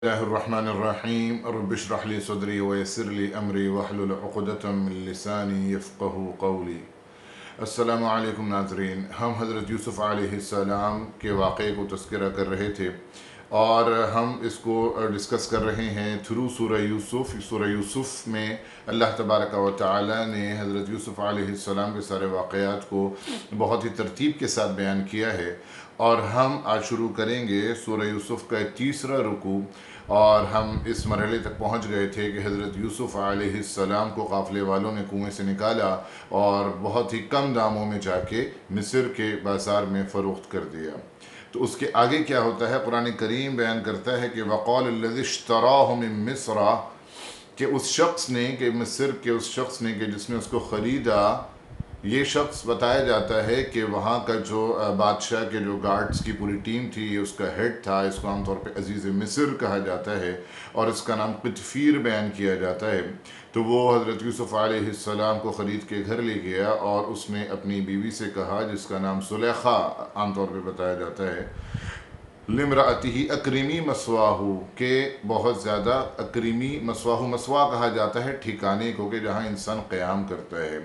اللہ الرحمن الرحیم رب اشرح لی صدری ویسر لی امری واحلل عقدۃ من لسانی یفقہوا قولی۔ السلام علیکم ناظرین، ہم حضرت یوسف علیہ السلام کے واقعے کو تذکرہ کر رہے تھے اور ہم اس کو ڈسکس کر رہے ہیں تھرو سورہ یوسف۔ سورہ یوسف میں اللہ تبارک و تعالی نے حضرت یوسف علیہ السلام کے سارے واقعات کو بہت ہی ترتیب کے ساتھ بیان کیا ہے، اور ہم آج شروع کریں گے سورہ یوسف کا تیسرا رکوع۔ اور ہم اس مرحلے تک پہنچ گئے تھے کہ حضرت یوسف علیہ السلام کو قافلے والوں نے کنویں سے نکالا اور بہت ہی کم داموں میں جا کے مصر کے بازار میں فروخت کر دیا۔ تو اس کے آگے کیا ہوتا ہے؟ قرآن کریم بیان کرتا ہے کہ وَقَالَ الَّذِي اشْتَرَاهُ مِن مِصْرَ، کہ اس شخص نے، کہ مصر کے اس شخص نے کہ جس نے اس کو خریدا، یہ شخص بتایا جاتا ہے کہ وہاں کا جو بادشاہ کے جو گارڈز کی پوری ٹیم تھی، اس کا ہیڈ تھا۔ اس کو عام طور پہ عزیز مصر کہا جاتا ہے اور اس کا نام قطفیر بیان کیا جاتا ہے۔ تو وہ حضرت یوسف علیہ السلام کو خرید کے گھر لے گیا اور اس نے اپنی بیوی سے کہا، جس کا نام زلیخا عام طور پہ بتایا جاتا ہے، لِامْرَأَتِهِ اکرمی مسواہ، کہ بہت زیادہ اکرمی مسواہ، مسوا کہا جاتا ہے ٹھکانے کو کہ جہاں انسان قیام کرتا ہے،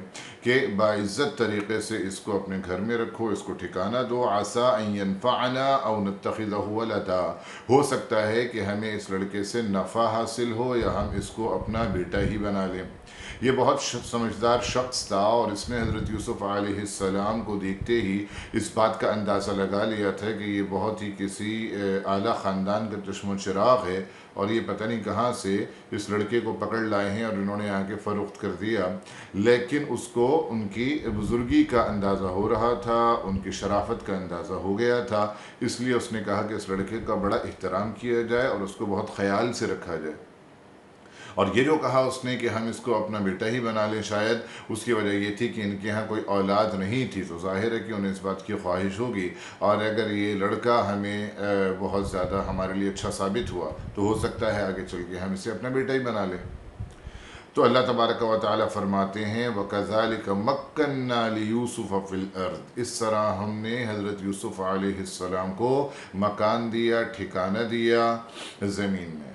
کہ باعزت طریقے سے اس کو اپنے گھر میں رکھو، اس کو ٹھکانہ دو۔ عَسَىٰ أَن يَنْفَعَنَا أَوْ نَتَّخِذَهُ وَلَدًا، ہو سکتا ہے کہ ہمیں اس لڑکے سے نفع حاصل ہو یا ہم اس کو اپنا بیٹا ہی بنا لیں۔ یہ بہت سمجھدار شخص تھا اور اس نے حضرت یوسف علیہ السلام کو دیکھتے ہی اس بات کا اندازہ لگا لیا تھا کہ یہ بہت ہی کسی اعلیٰ خاندان کا چشم و چراغ ہے، اور یہ پتہ نہیں کہاں سے اس لڑکے کو پکڑ لائے ہیں اور انہوں نے آ کے فروخت کر دیا۔ لیکن اس کو ان کی بزرگی کا اندازہ ہو رہا تھا، ان کی شرافت کا اندازہ ہو گیا تھا، اس لیے اس نے کہا کہ اس لڑکے کا بڑا احترام کیا جائے اور اس کو بہت خیال سے رکھا جائے۔ اور یہ جو کہا اس نے کہ ہم اس کو اپنا بیٹا ہی بنا لیں، شاید اس کی وجہ یہ تھی کہ ان کے ہاں کوئی اولاد نہیں تھی، تو ظاہر ہے کہ انہیں اس بات کی خواہش ہوگی، اور اگر یہ لڑکا ہمیں بہت زیادہ ہمارے لیے اچھا ثابت ہوا تو ہو سکتا ہے آگے چل کے ہم اسے اپنا بیٹا ہی بنا لیں۔ تو اللہ تبارک و تعالیٰ فرماتے ہیں وَكَذَلِكَ مَكَّنَّا لِيُوسُفَ فِي الْأَرْضِ، اس طرح ہم نے حضرت یوسف علیہ السلام کو مکان دیا، ٹھکانہ دیا زمین میں۔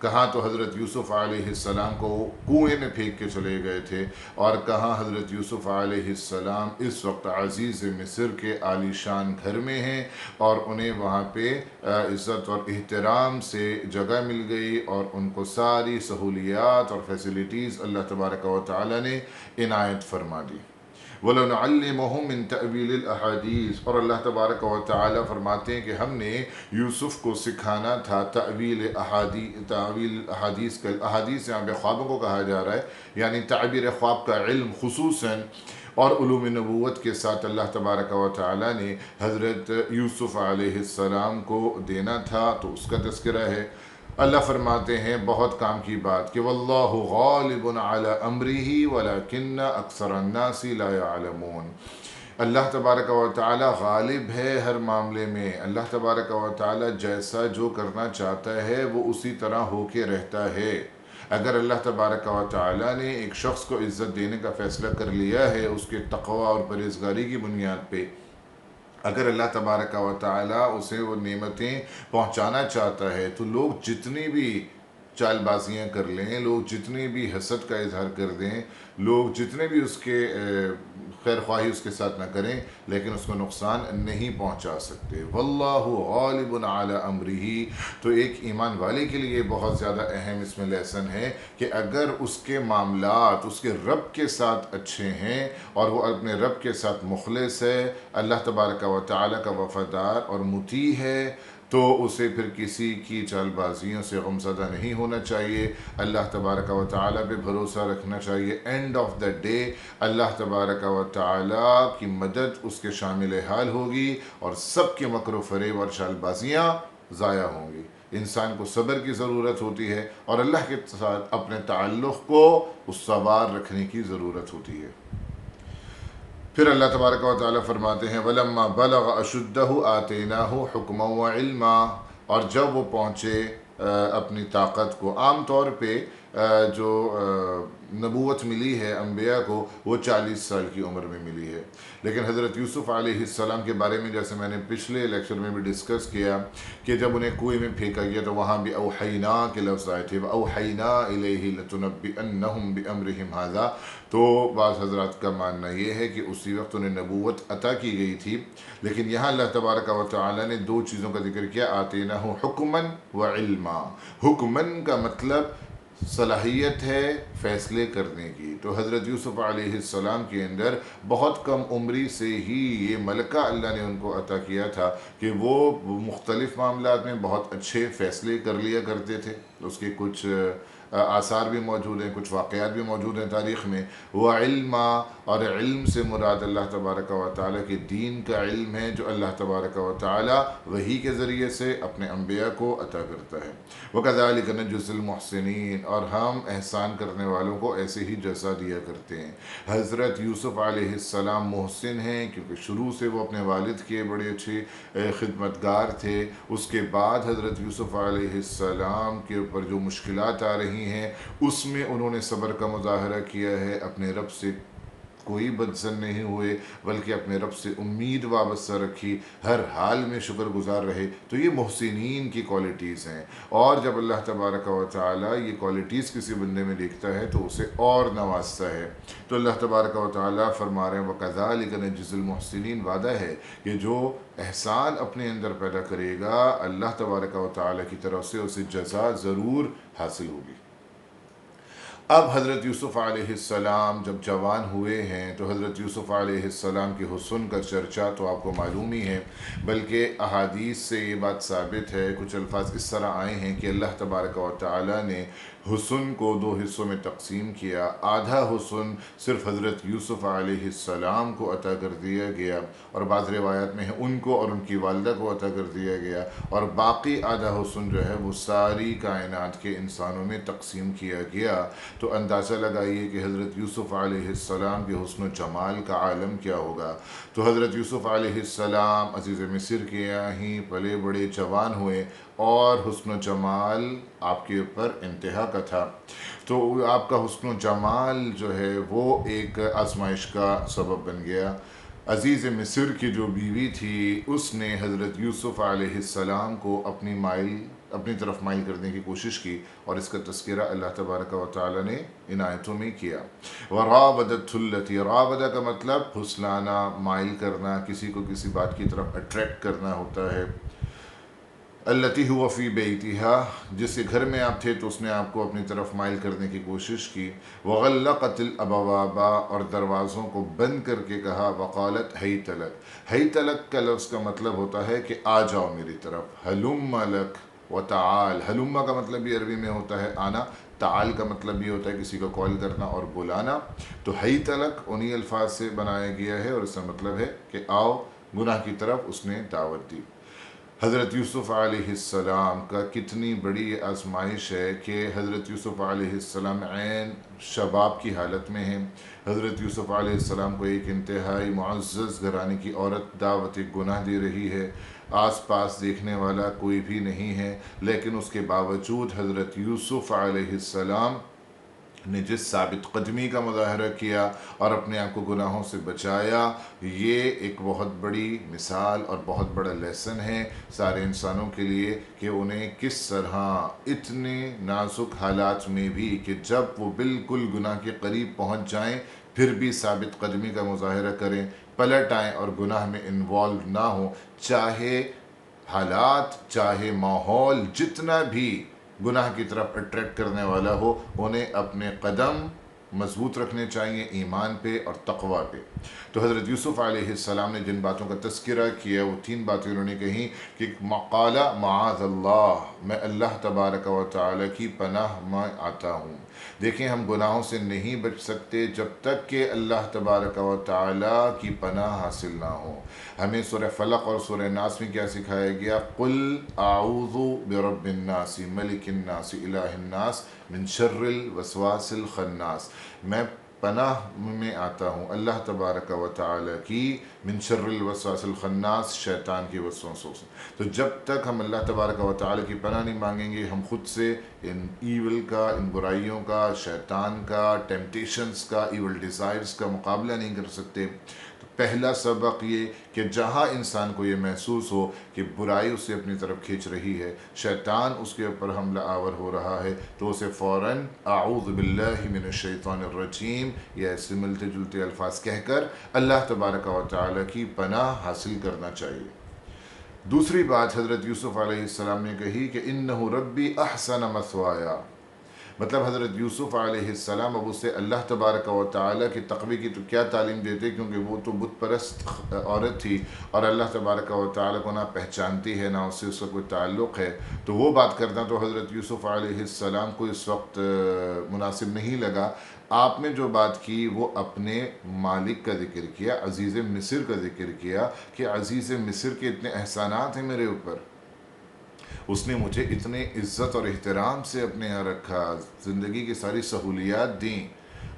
کہاں تو حضرت یوسف علیہ السلام کو کنویں میں پھینک کے چلے گئے تھے، اور کہاں حضرت یوسف علیہ السلام اس وقت عزیز مصر کے عالی شان گھر میں ہیں، اور انہیں وہاں پہ عزت اور احترام سے جگہ مل گئی، اور ان کو ساری سہولیات اور فیسلٹیز اللہ تبارک و تعالی نے عنایت فرما دی۔ وَلَنُعَلِّمُهُم مِّن تَأْوِيلِ الْأَحَادِيثِ، اور اللہ تبارک و تعالی فرماتے ہیں کہ ہم نے یوسف کو سکھانا تھا تعویل احادیث کا۔ احادیث یہاں پہ خوابوں کو کہا جا رہا ہے، یعنی تعبیر خواب کا علم خصوصاً اور علوم نبوت کے ساتھ اللہ تبارک و تعالی نے حضرت یوسف علیہ السلام کو دینا تھا، تو اس کا تذکرہ ہے۔ اللہ فرماتے ہیں بہت کام کی بات کہ واللہ غالب علی امرہ ولکن اکثر الناس لا یعلمون، اللہ تبارک و تعالی غالب ہے ہر معاملے میں۔ اللہ تبارک و تعالی جیسا جو کرنا چاہتا ہے وہ اسی طرح ہو کے رہتا ہے۔ اگر اللہ تبارک و تعالی نے ایک شخص کو عزت دینے کا فیصلہ کر لیا ہے اس کے تقوی اور پرہیزگاری کی بنیاد پہ، اگر اللہ تبارک و تعالی اسے وہ نعمتیں پہنچانا چاہتا ہے، تو لوگ جتنی بھی چال بازیاں کر لیں، لوگ جتنی بھی حسد کا اظہار کر دیں، لوگ جتنے بھی اس کے خیر خواہی اس کے ساتھ نہ کریں، لیکن اس کو نقصان نہیں پہنچا سکتے۔ واللہ غالب علی امرہ، تو ایک ایمان والے کے لیے بہت زیادہ اہم اس میں لیسن ہے کہ اگر اس کے معاملات اس کے رب کے ساتھ اچھے ہیں اور وہ اپنے رب کے ساتھ مخلص ہے، اللہ تبارک و تعالی کا وفادار اور مطیع ہے، تو اسے پھر کسی کی چال بازیوں سے غمزدہ نہیں ہونا چاہیے، اللہ تبارک و تعالی پہ بھروسہ رکھنا چاہیے۔ اینڈ آف دا ڈے اللہ تبارک و تعالی کی مدد اس کے شامل حال ہوگی، اور سب کے مکر و فریب اور چال بازیاں ضائع ہوں گی۔ انسان کو صبر کی ضرورت ہوتی ہے، اور اللہ کے ساتھ اپنے تعلق کو استوار رکھنے کی ضرورت ہوتی ہے۔ پھر اللہ تبارک و تعالی فرماتے ہیں وَلَمَّا بَلَغَ أَشُدَّهُ آتَيْنَاهُ حُكْمًا وَعِلْمًا، اور جب وہ پہنچے اپنی طاقت کو، عام طور پہ جو نبوت ملی ہے انبیاء کو وہ 40 سال کی عمر میں ملی ہے. لیکن حضرت یوسف علیہ السلام کے بارے میں جیسے میں نے پچھلے لیکچر میں بھی ڈسکس کیا کہ جب انہیں کنویں میں پھینکا گیا تو وہاں بھی اوحینا کے لفظ آئے تھے، اوحینا الیہ لتنبئنہم بامرہم ھذا. تو بعض حضرات کا ماننا یہ ہے کہ اسی وقت انہیں نبوت عطا کی گئی تھی. لیکن یہاں اللہ تبارک و تعالی نے دو چیزوں کا ذکر کیا، آتیناہ حکما و علما. حکمن کا مطلب صلاحیت ہے فیصلے کرنے کی. تو حضرت یوسف علیہ السلام کے اندر بہت کم عمری سے ہی یہ ملکہ اللہ نے ان کو عطا کیا تھا کہ وہ مختلف معاملات میں بہت اچھے فیصلے کر لیا کرتے تھے. اس کے کچھ آثار بھی موجود ہیں، کچھ واقعات بھی موجود ہیں تاریخ میں. وہ علم، اور علم سے مراد اللہ تبارک و تعالیٰ کے دین کا علم ہے جو اللہ تبارک و تعالیٰ وحی کے ذریعے سے اپنے انبیاء کو عطا کرتا ہے. وَكَذَلِكَ نَجْزِي الْمُحْسِنِينَ، اور ہم احسان کرنے والوں کو ایسے ہی جزا دیا کرتے ہیں. حضرت یوسف علیہ السلام محسن ہیں کیونکہ شروع سے وہ اپنے والد کے بڑے اچھے خدمتگار تھے. اس کے بعد حضرت یوسف علیہ السلام کے اوپر جو مشکلات آ رہی ہیں اس میں انہوں نے صبر کا مظاہرہ کیا ہے، اپنے رب سے کوئی بدظن نہیں ہوئے بلکہ اپنے رب سے امید وابستہ رکھی، ہر حال میں شکر گزار رہے. تو یہ محسنین کی کوالٹیز ہیں. اور جب اللہ تبارک و تعالیٰ یہ کوالٹیز کسی بندے میں دیکھتا ہے تو اسے اور نوازتا ہے. تو اللہ تبارک و تعالیٰ فرما رہے ہیں وَكَذَلِكَ نَجْزِي الْمُحْسِنِينَ. وعدہ ہے کہ جو احسان اپنے اندر پیدا کرے گا اللہ تبارک و تعالیٰ کی طرف سے اسے جزا ضرور حاصل ہوگی. اب حضرت یوسف علیہ السلام جب جوان ہوئے ہیں تو حضرت یوسف علیہ السلام کے حسن کا چرچا تو آپ کو معلوم ہی ہے، بلکہ احادیث سے یہ بات ثابت ہے. کچھ الفاظ اس طرح آئے ہیں کہ اللہ تبارک و تعالیٰ نے حسن کو دو حصوں میں تقسیم کیا. آدھا حسن صرف حضرت یوسف علیہ السلام کو عطا کر دیا گیا، اور بعض روایات میں ہے ان کو اور ان کی والدہ کو عطا کر دیا گیا، اور باقی آدھا حسن جو ہے وہ ساری کائنات کے انسانوں میں تقسیم کیا گیا. تو اندازہ لگائیے کہ حضرت یوسف علیہ السلام کے حسن و جمال کا عالم کیا ہوگا. تو حضرت یوسف علیہ السلام عزیز مصر کے یہاں ہی پلے بڑے جوان ہوئے، اور حسن و جمال آپ کے اوپر انتہا کا تھا. تو آپ کا حسن و جمال جو ہے وہ ایک آزمائش کا سبب بن گیا. عزیز مصر کی جو بیوی تھی اس نے حضرت یوسف علیہ السلام کو اپنی طرف مائل کرنے کی کوشش کی، اور اس کا تذکرہ اللہ تبارک و تعالی نے ان آیتوں میں کیا. وَرَاوَدَتْهُ الَّتِي، راودہ کا مطلب پھسلانا، مائل کرنا، کسی کو کسی بات کی طرف اٹریکٹ کرنا ہوتا ہے. الَّتِي هُوَ فِي بَيْتِهَا، جس کے گھر میں آپ تھے تو اس نے آپ کو اپنی طرف مائل کرنے کی کوشش کی. وَغَلَّقَتِ الْأَبْوَابَ، اور دروازوں کو بند کر کے کہا. وَقَالَتْ هَيْتَ لَكَ، هَيْتَ لَكَ کا لفظ کا مطلب ہوتا ہے کہ آ جاؤ میری طرف. هَلُمَّ لَكَ وَتَعَالَ، ہلُمَّ کا مطلب بھی عربی میں ہوتا ہے آنا، تعال کا مطلب بھی ہوتا ہے کسی کو کال کرنا اور بلانا. تو ہیت لک انہی الفاظ سے بنایا گیا ہے، اور اس کا مطلب ہے کہ آؤ. گناہ کی طرف اس نے دعوت دی. حضرت یوسف علیہ السلام کا کتنی بڑی آزمائش ہے کہ حضرت یوسف علیہ السلام عین شباب کی حالت میں ہیں. حضرت یوسف علیہ السلام کو ایک انتہائی معزز گھرانے کی عورت دعوت گناہ دے رہی ہے. آس پاس دیکھنے والا کوئی بھی نہیں ہے، لیکن اس کے باوجود حضرت یوسف علیہ السلام نے جس ثابت قدمی کا مظاہرہ کیا اور اپنے آپ کو گناہوں سے بچایا، یہ ایک بہت بڑی مثال اور بہت بڑا لیسن ہے سارے انسانوں کے لیے کہ انہیں کس طرح اتنے نازک حالات میں بھی کہ جب وہ بالکل گناہ کے قریب پہنچ جائیں پھر بھی ثابت قدمی کا مظاہرہ کریں، پلٹ آئیں اور گناہ میں انوالو نہ ہوں. چاہے حالات، چاہے ماحول جتنا بھی گناہ کی طرف اٹریکٹ کرنے والا ہو، انہیں اپنے قدم مضبوط رکھنے چاہیے ایمان پہ اور تقوی پہ. تو حضرت یوسف علیہ السلام نے جن باتوں کا تذکرہ کیا وہ 3 باتیں انہوں نے کہیں کہ قال معاذ اللہ، میں اللہ تبارک و تعالی کی پناہ میں آتا ہوں. دیکھیں ہم گناہوں سے نہیں بچ سکتے جب تک کہ اللہ تبارک و تعالی کی پناہ حاصل نہ ہو. ہمیں سورہ فلق اور سورہ ناس میں کیا سکھایا گیا؟ قل اعوذ برب الناس ملک الناس الہ الناس من شر الوسواس الخناس. میں پناہ میں آتا ہوں اللہ تبارک و تعالی کی من شر الوسواس الخناس، شیطان کی وسوسوں سے۔ تو جب تک ہم اللہ تبارک و تعالی کی پناہ نہیں مانگیں گے، ہم خود سے ان ایول کا، ان برائیوں کا، شیطان کا، ٹیمپٹیشنز کا، ایول ڈیزائرز کا مقابلہ نہیں کر سکتے۔ تو پہلا سبق یہ کہ جہاں انسان کو یہ محسوس ہو کہ برائی اسے اپنی طرف کھینچ رہی ہے، شیطان اس کے اوپر حملہ آور ہو رہا ہے، تو اسے فوراً اعوذ باللہ من الشیطان الرجیم یا ایسے ملتے جلتے الفاظ کہہ کر اللہ تبارک و تعالی کی پناہ حاصل کرنا چاہیے۔ دوسری بات حضرت یوسف علیہ السلام نے کہی کہ انہ ربی احسن مثوایا، مطلب حضرت یوسف علیہ السلام اب اسے اللہ تبارک و تعالیٰ کی تقوی کی تو کیا تعلیم دیتے، کیونکہ وہ تو بت پرست عورت تھی اور اللہ تبارک و تعالیٰ کو نہ پہچانتی ہے، نہ اس سے اس کا کوئی تعلق ہے، تو وہ بات کرنا تو حضرت یوسف علیہ السلام کو اس وقت مناسب نہیں لگا۔ آپ نے جو بات کی وہ اپنے مالک کا ذکر کیا، عزیز مصر کا ذکر کیا کہ عزیز مصر کے اتنے احسانات ہیں میرے اوپر، اس نے مجھے اتنے عزت اور احترام سے اپنے یہاں رکھا، زندگی کی ساری سہولیات دیں،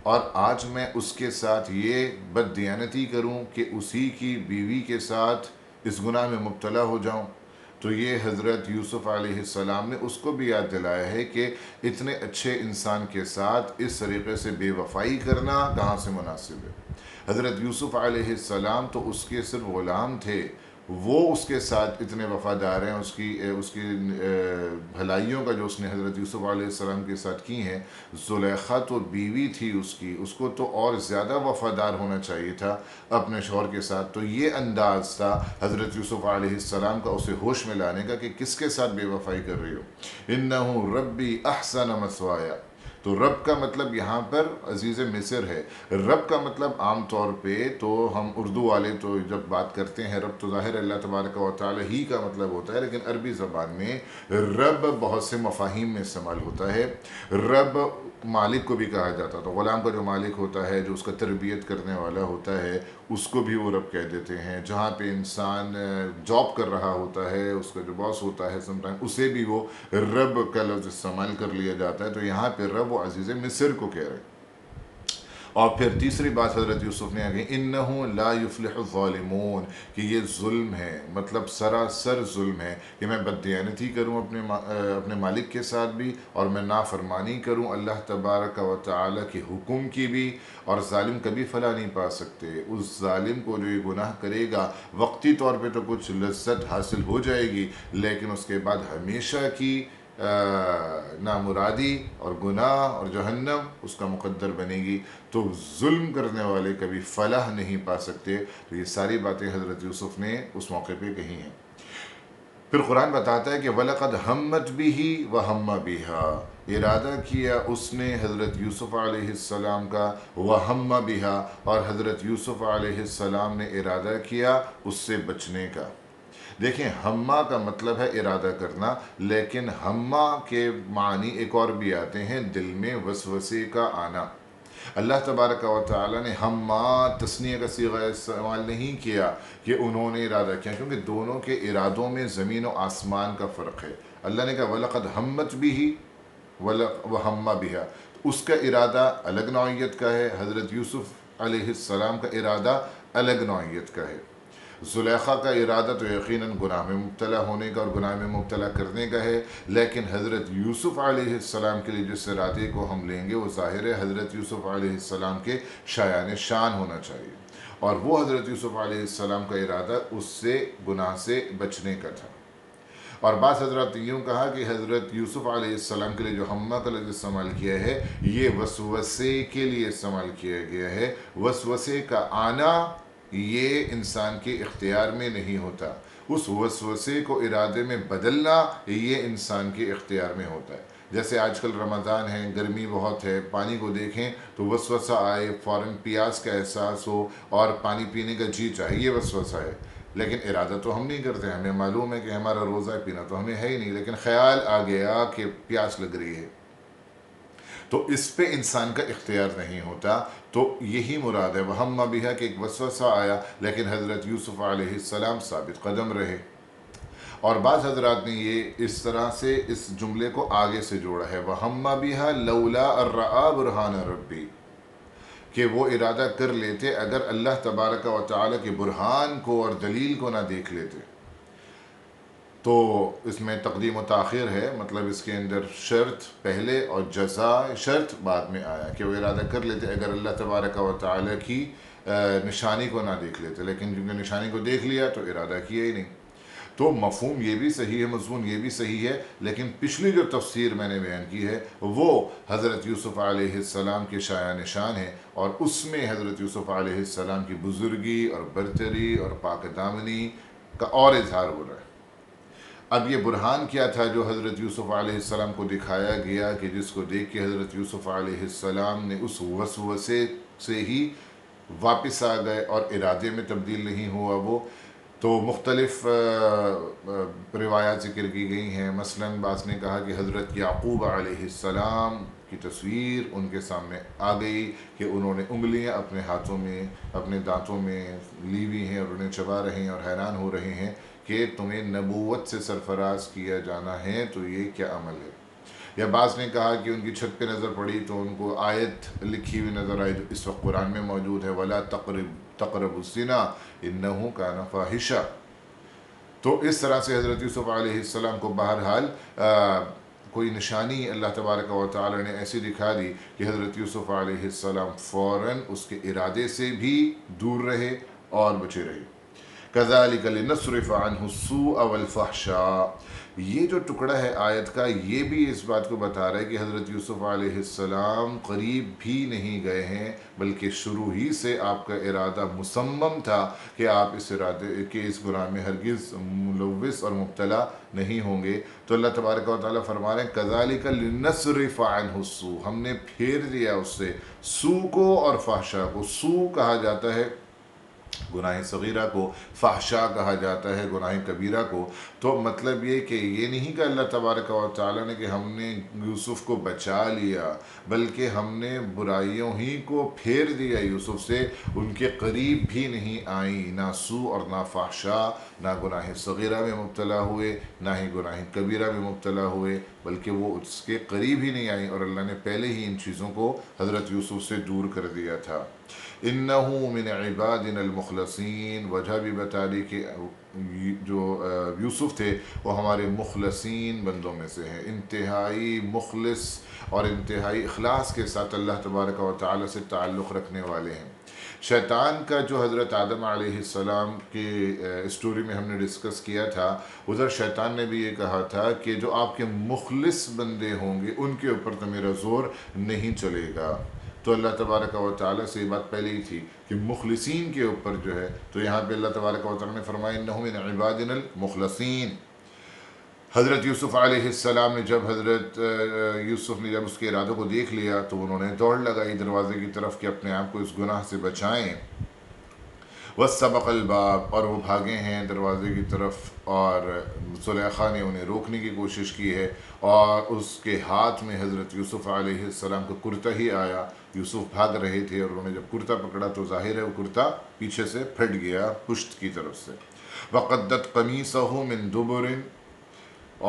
اور آج میں اس کے ساتھ یہ بددیانتی کروں کہ اسی کی بیوی کے ساتھ اس گناہ میں مبتلا ہو جاؤں۔ تو یہ حضرت یوسف علیہ السلام نے اس کو بھی یاد دلایا ہے کہ اتنے اچھے انسان کے ساتھ اس طریقے سے بے وفائی کرنا کہاں سے مناسب ہے۔ حضرت یوسف علیہ السلام تو اس کے صرف غلام تھے، وہ اس کے ساتھ اتنے وفادار ہیں، اس کی بھلائیوں کا جو اس نے حضرت یوسف علیہ السلام کے ساتھ کی ہیں۔ زلیخا تو بیوی تھی اس کی، اس کو تو اور زیادہ وفادار ہونا چاہیے تھا اپنے شوہر کے ساتھ۔ تو یہ انداز تھا حضرت یوسف علیہ السلام کا اسے ہوش میں لانے کا کہ کس کے ساتھ بے وفائی کر رہی ہو۔ انہ ربی احسن مثوایا، تو رب کا مطلب یہاں پر عزیز مصر ہے۔ رب کا مطلب عام طور پہ تو ہم اردو والے تو جب بات کرتے ہیں رب تو ظاہر اللہ تبارک و تعالی ہی کا مطلب ہوتا ہے، لیکن عربی زبان میں رب بہت سے مفاہیم میں استعمال ہوتا ہے۔ رب مالک کو بھی کہا جاتا، تو غلام کا جو مالک ہوتا ہے، جو اس کا تربیت کرنے والا ہوتا ہے، اس کو بھی وہ رب کہہ دیتے ہیں۔ جہاں پہ انسان جاب کر رہا ہوتا ہے، اس کا جو باس ہوتا ہے سم ٹائم، اسے بھی وہ رب کا لفظ استعمال کر لیا جاتا ہے۔ تو یہاں پہ رب وہ عزیز مصر کو کہہ رہے ہیں۔ اور پھر تیسری بات حضرت یوسف نے آگے انہو لا یفلح الظالمون، کہ یہ ظلم ہے، مطلب سراسر ظلم ہے کہ میں بددیانتی کروں اپنے مالک کے ساتھ بھی، اور میں نافرمانی کروں اللہ تبارک و تعالی کے حکم کی بھی، اور ظالم کبھی فلاح نہیں پا سکتے۔ اس ظالم کو جو یہ گناہ کرے گا وقتی طور پہ تو کچھ لذت حاصل ہو جائے گی، لیکن اس کے بعد ہمیشہ کی نامرادی اور گناہ اور جہنم اس کا مقدر بنے گی۔ تو ظلم کرنے والے کبھی فلاح نہیں پا سکتے۔ تو یہ ساری باتیں حضرت یوسف نے اس موقع پہ کہی ہیں۔ پھر قرآن بتاتا ہے کہ وَلَقَدْ هَمَّتْ بِهِ وَهَمَّ بِهَا، ارادہ کیا اس نے حضرت یوسف علیہ السلام کا، وَهَمَّ بِهَا، اور حضرت یوسف علیہ السلام نے ارادہ کیا اس سے بچنے کا۔ دیکھیں ہمہ کا مطلب ہے ارادہ کرنا، لیکن ہمہ کے معنی ایک اور بھی آتے ہیں، دل میں وسوسے کا آنا۔ اللہ تبارک و تعالیٰ نے ہمہ تثنیہ کا صیغہ استعمال نہیں کیا کہ انہوں نے ارادہ کیا، کیونکہ دونوں کے ارادوں میں زمین و آسمان کا فرق ہے۔ اللہ نے کہا وَلَقَدْ هَمَّتْ بِهِ وَهَمَّ بِهَا، اس کا ارادہ الگ نوعیت کا ہے، حضرت یوسف علیہ السلام کا ارادہ الگ نوعیت کا ہے۔ زلیخا کا ارادہ تو یقیناً گناہ میں مبتلا ہونے کا اور گناہ میں مبتلا کرنے کا ہے، لیکن حضرت یوسف علیہ السلام کے لیے جس ارادے کو ہم لیں گے وہ ظاہر ہے حضرت یوسف علیہ السلام کے شایان شان ہونا چاہیے، اور وہ حضرت یوسف علیہ السلام کا ارادہ اس سے گناہ سے بچنے کا تھا۔ اور بعض حضرات یوں کہا کہ حضرت یوسف علیہ السلام کے لیے جو ہمہ کا لفظ استعمال کیا ہے یہ وسوسے کے لیے استعمال کیا گیا ہے۔ وسوسے کا آنا یہ انسان کے اختیار میں نہیں ہوتا، اس وسوسے کو ارادے میں بدلنا یہ انسان کے اختیار میں ہوتا ہے۔ جیسے آج کل رمضان ہے، گرمی بہت ہے، پانی کو دیکھیں تو وسوسہ آئے، فوراً پیاس کا احساس ہو اور پانی پینے کا جی چاہے، یہ وسوسہ ہے، لیکن ارادہ تو ہم نہیں کرتے، ہمیں معلوم ہے کہ ہمارا روزہ پینا تو ہمیں ہے ہی نہیں، لیکن خیال آ گیا کہ پیاس لگ رہی ہے، تو اس پہ انسان کا اختیار نہیں ہوتا۔ تو یہی مراد ہے وَهَمَّ بِهَا کہ ایک وسوسہ آیا، لیکن حضرت یوسف علیہ السلام ثابت قدم رہے۔ اور بعض حضرات نے یہ اس طرح سے اس جملے کو آگے سے جوڑا ہے وَهَمَّ بِهَا لَوْلَا أَن رَأَىٰ بُرْهَانَ رَبِّي، کہ وہ ارادہ کر لیتے اگر اللہ تبارک و تعالیٰ کے برہان کو اور دلیل کو نہ دیکھ لیتے. تو اس میں تقدیم و تاخیر ہے، مطلب اس کے اندر شرط پہلے اور جزا شرط بعد میں آیا کہ وہ ارادہ کر لیتے اگر اللہ تبارک و تعالیٰ کی نشانی کو نہ دیکھ لیتے، لیکن چونکہ نشانی کو دیکھ لیا تو ارادہ کیا ہی نہیں. تو مفہوم یہ بھی صحیح ہے، مضمون یہ بھی صحیح ہے، لیکن پچھلی جو تفسیر میں نے بیان کی ہے وہ حضرت یوسف علیہ السلام کے شایع نشان ہے، اور اس میں حضرت یوسف علیہ السلام کی بزرگی اور برتری اور پاک دامنی کا اور اظہار ہو رہا ہے. اب یہ برہان کیا تھا جو حضرت یوسف علیہ السلام کو دکھایا گیا کہ جس کو دیکھ کے حضرت یوسف علیہ السلام نے اس وسوسے سے ہی واپس آ گئے اور ارادے میں تبدیل نہیں ہوا وہ. تو مختلف روایات ذکر کی گئی ہیں. مثلاً بعض نے کہا کہ حضرت یعقوب علیہ السلام کی تصویر ان کے سامنے آ گئی کہ انہوں نے انگلیاں اپنے ہاتھوں میں اپنے دانتوں میں لی ہوئی ہیں اور انہیں چبا رہے ہیں اور حیران ہو رہے ہیں کہ تمہیں نبوت سے سرفراز کیا جانا ہے تو یہ کیا عمل ہے. یا بعض نے کہا کہ ان کی چھت پہ نظر پڑی تو ان کو آیت لکھی ہوئی نظر آئی جو اس وقت قرآن میں موجود ہے، وَلَا تقربوا الزنا إِنَّهُ كَانَ فَاحِشًا. تو اس طرح سے حضرت یوسف علیہ السلام کو بہرحال کوئی نشانی اللہ تبارک و تعالی نے ایسی دکھا دی کہ حضرت یوسف علیہ السلام فوراً اس کے ارادے سے بھی دور رہے اور بچے رہے. كَذَلِكَ لِنَصْرِفَ عَنْهُ السُّوءَ وَالْفَحْشَاءَ. یہ جو ٹکڑا ہے آیت کا یہ بھی اس بات کو بتا رہا ہے کہ حضرت یوسف علیہ السلام قریب بھی نہیں گئے ہیں، بلکہ شروع ہی سے آپ کا ارادہ مصمم تھا کہ آپ اس ارادے کے اس گناہ میں ہرگز ملوث اور مبتلا نہیں ہوں گے. تو اللہ تبارک و تعالیٰ فرما رہے ہیں كَذَلِكَ لِنَصْرِفَ عَنْهُ السُّوءَ. ہم نے پھیر دیا اس سے سوء کو اور فحشا کو. سوء کہا جاتا ہے گناہ صغیرہ کو، فحشا کہا جاتا ہے گناہ کبیرہ کو. تو مطلب یہ کہ یہ نہیں کہ اللہ تبارک و تعالیٰ نے کہ ہم نے یوسف کو بچا لیا، بلکہ ہم نے برائیوں ہی کو پھیر دیا یوسف سے، ان کے قریب بھی نہیں آئیں. نہ سوء اور نہ فحشا، نہ گناہ صغیرہ میں مبتلا ہوئے نہ ہی گناہ کبیرہ میں مبتلا ہوئے، بلکہ وہ اس کے قریب ہی نہیں آئیں، اور اللہ نے پہلے ہی ان چیزوں کو حضرت یوسف سے دور کر دیا تھا. انہو من عبادنا المخلصین. وجہ بھی بتا دی کہ جو یوسف تھے وہ ہمارے مخلصین بندوں میں سے ہیں، انتہائی مخلص اور انتہائی اخلاص کے ساتھ اللہ تبارک و تعالی سے تعلق رکھنے والے ہیں. شیطان کا جو حضرت آدم علیہ السلام کی اسٹوری میں ہم نے ڈسکس کیا تھا، ادھر شیطان نے بھی یہ کہا تھا کہ جو آپ کے مخلص بندے ہوں گے ان کے اوپر تو میرا زور نہیں چلے گا. تو اللہ تبارک و تعالیٰ سے یہ بات پہلے ہی تھی کہ مخلصین کے اوپر جو ہے، تو یہاں پہ اللہ تبارک و تعالیٰ نے فرمایا انہم من عبادنا المخلصین. حضرت یوسف علیہ السلام نے جب جب اس کے ارادوں کو دیکھ لیا تو انہوں نے دوڑ لگائی دروازے کی طرف کہ اپنے آپ کو اس گناہ سے بچائیں. وَاسْتَبَقَ الْبَابَ. اور وہ بھاگے ہیں دروازے کی طرف، اور زلیخا نے انہیں روکنے کی کوشش کی ہے، اور اس کے ہاتھ میں حضرت یوسف علیہ السلام کا کرتا ہی آیا. یوسف بھاگ رہے تھے اور انہوں نے جب کرتا پکڑا تو ظاہر ہے وہ کرتا پیچھے سے پھٹ گیا پشت کی طرف سے. وَقَدَّتْ قَمِيصَهُ مِن دُبُرٍ.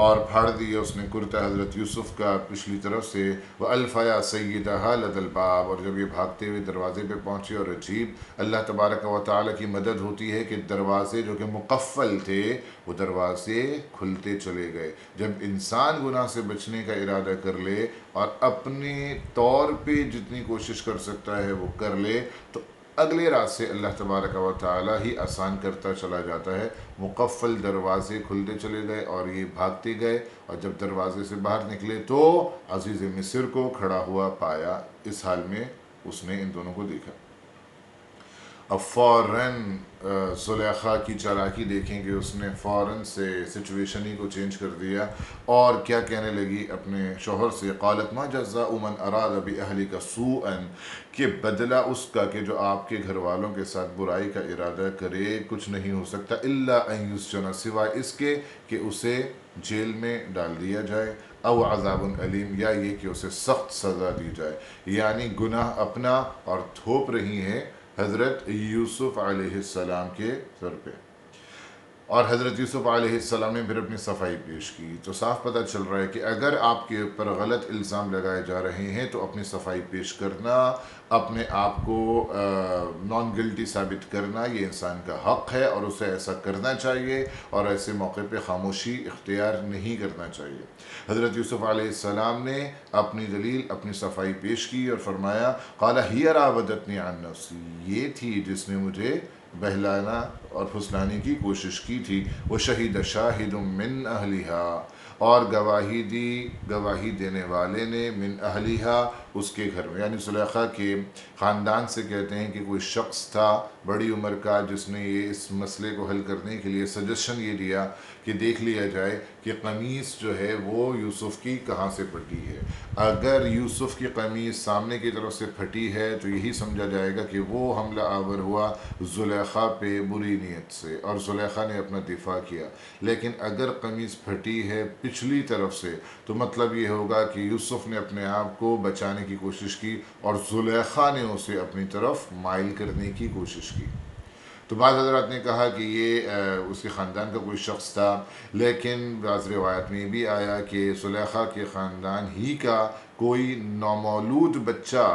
اور پھاڑ دیا اس نے کرتا حضرت یوسف کا پچھلی طرف سے. وَأَلْفَيَا سَيِّدَهَا لَدَى الْبَابِ. اور جب یہ بھاگتے ہوئے دروازے پہ پہنچے، اور عجیب اللہ تبارک و تعالیٰ کی مدد ہوتی ہے کہ دروازے جو کہ مقفل تھے وہ دروازے کھلتے چلے گئے. جب انسان گناہ سے بچنے کا ارادہ کر لے اور اپنے طور پہ جتنی کوشش کر سکتا ہے وہ کر لے تو اگلے راستے اللہ تبارک و تعالیٰ ہی آسان کرتا چلا جاتا ہے. مقفل دروازے کھلتے چلے گئے اور یہ بھاگتے گئے، اور جب دروازے سے باہر نکلے تو عزیز مصر کو کھڑا ہوا پایا. اس حال میں اس نے ان دونوں کو دیکھا. اب فوراً زلیخا کی چالاکی دیکھیں کہ اس نے فوراً سے سچویشن ہی کو چینج کر دیا، اور کیا کہنے لگی اپنے شوہر سے، قالت ما جزاء من اراد باہلک سوءا. کہ بدلہ اس کا کہ جو آپ کے گھر والوں کے ساتھ برائی کا ارادہ کرے کچھ نہیں ہو سکتا الا ان یسجن، سوائے اس کے کہ اسے جیل میں ڈال دیا جائے، او عذاب علیم، یا یہ کہ اسے سخت سزا دی جائے. یعنی گناہ اپنا اور تھوپ رہی ہے حضرت یوسف علیہ السلام کے سر پہ. اور حضرت یوسف علیہ السلام نے پھر اپنی صفائی پیش کی۔ تو صاف پتہ چل رہا ہے کہ اگر آپ کے اوپر غلط الزام لگائے جا رہے ہیں تو اپنی صفائی پیش کرنا، اپنے آپ کو نان گلٹی ثابت کرنا یہ انسان کا حق ہے، اور اسے ایسا کرنا چاہیے، اور ایسے موقع پہ خاموشی اختیار نہیں کرنا چاہیے۔ حضرت یوسف علیہ السلام نے اپنی دلیل، اپنی صفائی پیش کی اور فرمایا قال ہی راودتنی عن نفسی، یہ تھی جس نے مجھے بہلانا اور پھسلانے کی کوشش کی تھی۔ وشہد شاہد من اہلہا، اور گواہی دینے والے نے من اہلہا، اس کے گھر میں، یعنی زلیخا کے خاندان سے کہتے ہیں کہ کوئی شخص تھا بڑی عمر کا جس نے یہ اس مسئلے کو حل کرنے کے لیے سجیشن یہ دیا کہ دیکھ لیا جائے کہ قمیص جو ہے وہ یوسف کی کہاں سے پھٹی ہے۔ اگر یوسف کی قمیص سامنے کی طرف سے پھٹی ہے تو یہی سمجھا جائے گا کہ وہ حملہ آور ہوا زلیخا پہ بری نیت سے، اور زلیخا نے اپنا دفاع کیا۔ لیکن اگر قمیص پھٹی ہے پچھلی طرف سے تو مطلب یہ ہوگا کہ یوسف نے اپنے آپ کو بچانے کی کوشش کی اور زلیخا نے اسے اپنی طرف مائل کرنے کی کوشش کی۔ تو بعض حضرات نے کہا کہ یہ اس کے خاندان کا کوئی شخص تھا، لیکن بعض روایت میں بھی آیا کہ زلیخا کے خاندان ہی کا کوئی نومولود بچہ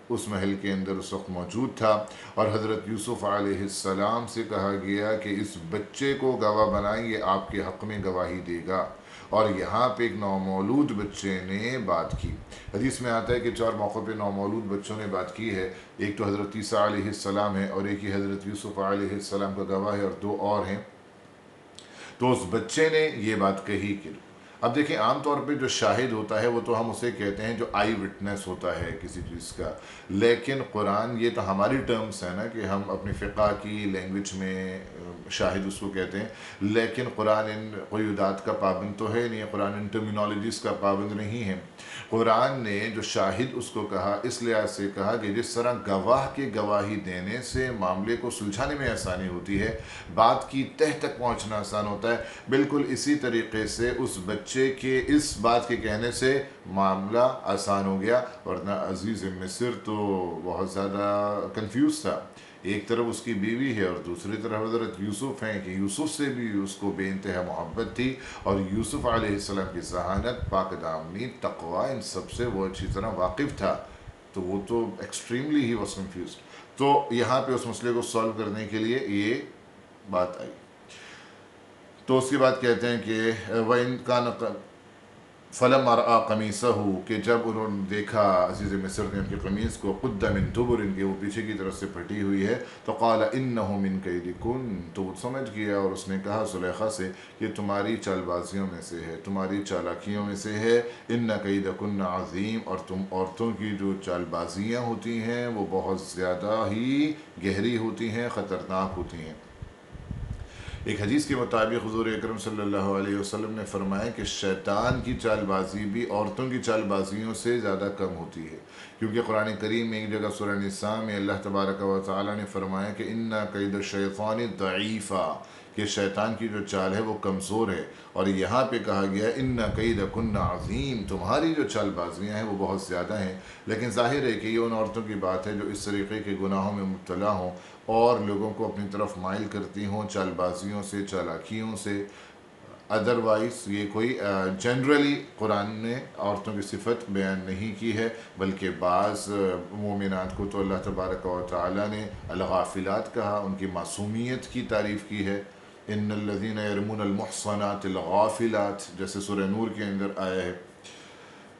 اس محل کے اندر اس وقت موجود تھا، اور حضرت یوسف علیہ السلام سے کہا گیا کہ اس بچے کو گواہ بنائیں، یہ آپ کے حق میں گواہی دے گا۔ اور یہاں پہ ایک نومولود بچے نے بات کی۔ حدیث میں آتا ہے کہ 4 موقع پہ نومولود بچوں نے بات کی ہے، ایک تو حضرت عیسیٰ علیہ السلام ہے، اور ایک ہی حضرت یوسف علیہ السلام کا گواہ ہے، اور 2 اور ہیں۔ تو اس بچے نے یہ بات کہی کہ اب دیکھیں عام طور پہ جو شاہد ہوتا ہے وہ تو ہم اسے کہتے ہیں جو آئی وٹنس ہوتا ہے کسی چیز کا، لیکن قرآن، یہ تو ہماری ٹرمز ہے نا کہ ہم اپنی فقہ کی لینگویج میں شاہد اس کو کہتے ہیں، لیکن قرآن ان قیودات کا پابند تو ہے نہیں، قرآن ان ٹرمینالوجیز کا پابند نہیں ہے۔ قرآن نے جو شاہد اس کو کہا اس لحاظ سے کہا کہ جس طرح گواہ کے گواہی دینے سے معاملے کو سلجھانے میں آسانی ہوتی ہے، بات کی تہ تک پہنچنا آسان ہوتا ہے، بالکل اسی طریقے سے اس بچے کے اس بات کے کہنے سے معاملہ آسان ہو گیا، ورنہ عزیز مصر تو بہت زیادہ کنفیوز تھا۔ ایک طرف اس کی بیوی ہے اور دوسری طرف حضرت یوسف ہیں کہ یوسف سے بھی اس کو بے انتہا محبت تھی، اور یوسف علیہ السلام کی ذہانت، پاک دامنی، تقوی، ان سب سے وہ اچھی طرح واقف تھا، تو وہ تو ایکسٹریملی ہی واز کنفیوزڈ۔ تو یہاں پہ اس مسئلے کو سالو کرنے کے لیے یہ بات آئی۔ تو اس کے بعد کہتے ہیں کہ وَإِن كَانَ فَلَمَّا رَأَىٰ قَمِيصَهُ، کہ جب انہوں نے دیکھا عزیز مصر نے ان کی قمیص کو قُدَّ مِن دُبُرٍ، کہ وہ پیچھے کی طرف سے پھٹی ہوئی ہے، تو قَالَ إِنَّهُ مِن كَيْدِكُنَّ، تو وہ سمجھ گیا اور اس نے کہا زلیخا سے کہ تمہاری چال بازیوں میں سے ہے، تمہاری چالاکیوں میں سے ہے، إِنَّ كَيْدَكُنَّ عَظِيمٌ، اور تم عورتوں کی جو چال بازیاں ہوتی ہیں وہ بہت زیادہ ہی گہری ہوتی ہیں، خطرناک ہوتی ہیں۔ ایک حدیث کے مطابق حضور اکرم صلی اللہ علیہ وسلم نے فرمایا کہ شیطان کی چال بازی بھی عورتوں کی چال بازیوں سے زیادہ کم ہوتی ہے، کیونکہ قرآن کریم میں ایک جگہ سورہ نساء میں اللہ تبارک و تعالی نے فرمایا کہ اِنَّ کَیْدَ الشَّیْطَانِ ضَعِیفٌ، کہ شیطان کی جو چال ہے وہ کمزور ہے، اور یہاں پہ کہا گیا اِنَّ کَیْدَکُنَّ عَظِیم، تمہاری جو چال بازیاں ہیں وہ بہت زیادہ ہیں۔ لیکن ظاہر ہے کہ یہ ان عورتوں کی بات ہے جو اس طریقے کے گناہوں میں مبتلا ہوں اور لوگوں کو اپنی طرف مائل کرتی ہوں چال بازیوں سے، چالاکیوں سے۔ ادروائز یہ کوئی جنرلی قرآن نے عورتوں کی صفت بیان نہیں کی ہے، بلکہ بعض مومنات کو تو اللہ تبارک و تعالی نے الغافلات کہا، ان کی معصومیت کی تعریف کی ہے، ان الذین یرمون المحصنات الغافلات، جیسے سورہ نور کے اندر آیا ہے۔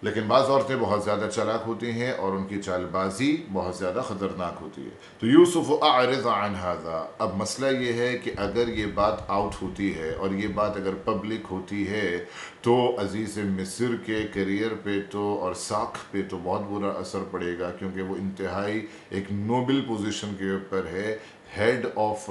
لیکن بعض عورتیں بہت زیادہ چالاک ہوتی ہیں اور ان کی چال بازی بہت زیادہ خطرناک ہوتی ہے۔ تو یوسف اعرض عن ھذا، اب مسئلہ یہ ہے کہ اگر یہ بات آؤٹ ہوتی ہے اور یہ بات اگر پبلک ہوتی ہے تو عزیز مصر کے کیریئر پہ تو اور ساکھ پہ تو بہت برا اثر پڑے گا، کیونکہ وہ انتہائی ایک نوبل پوزیشن کے اوپر ہے، ہیڈ آف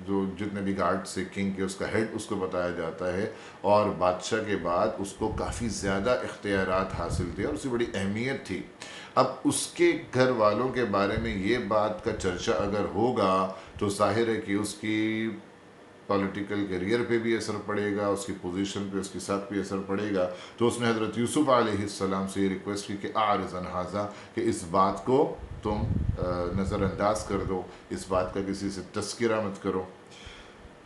جو جتنے بھی گارڈ سے کنگ کے اس کا ہیڈ اس کو بتایا جاتا ہے، اور بادشاہ کے بعد اس کو کافی زیادہ اختیارات حاصل تھے اور اس کی بڑی اہمیت تھی۔ اب اس کے گھر والوں کے بارے میں یہ بات کا چرچا اگر ہوگا تو ظاہر ہے کہ اس کی پولیٹیکل کیریئر پہ بھی اثر پڑے گا، اس کی پوزیشن پہ، اس کی ساتھ پہ اثر پڑے گا۔ تو اس نے حضرت یوسف علیہ السلام سے یہ ریکویسٹ کی کہ اعرض عن ھذا، کہ اس بات کو تم نظر انداز کر دو، اس بات کا کسی سے تذکرہ مت کرو۔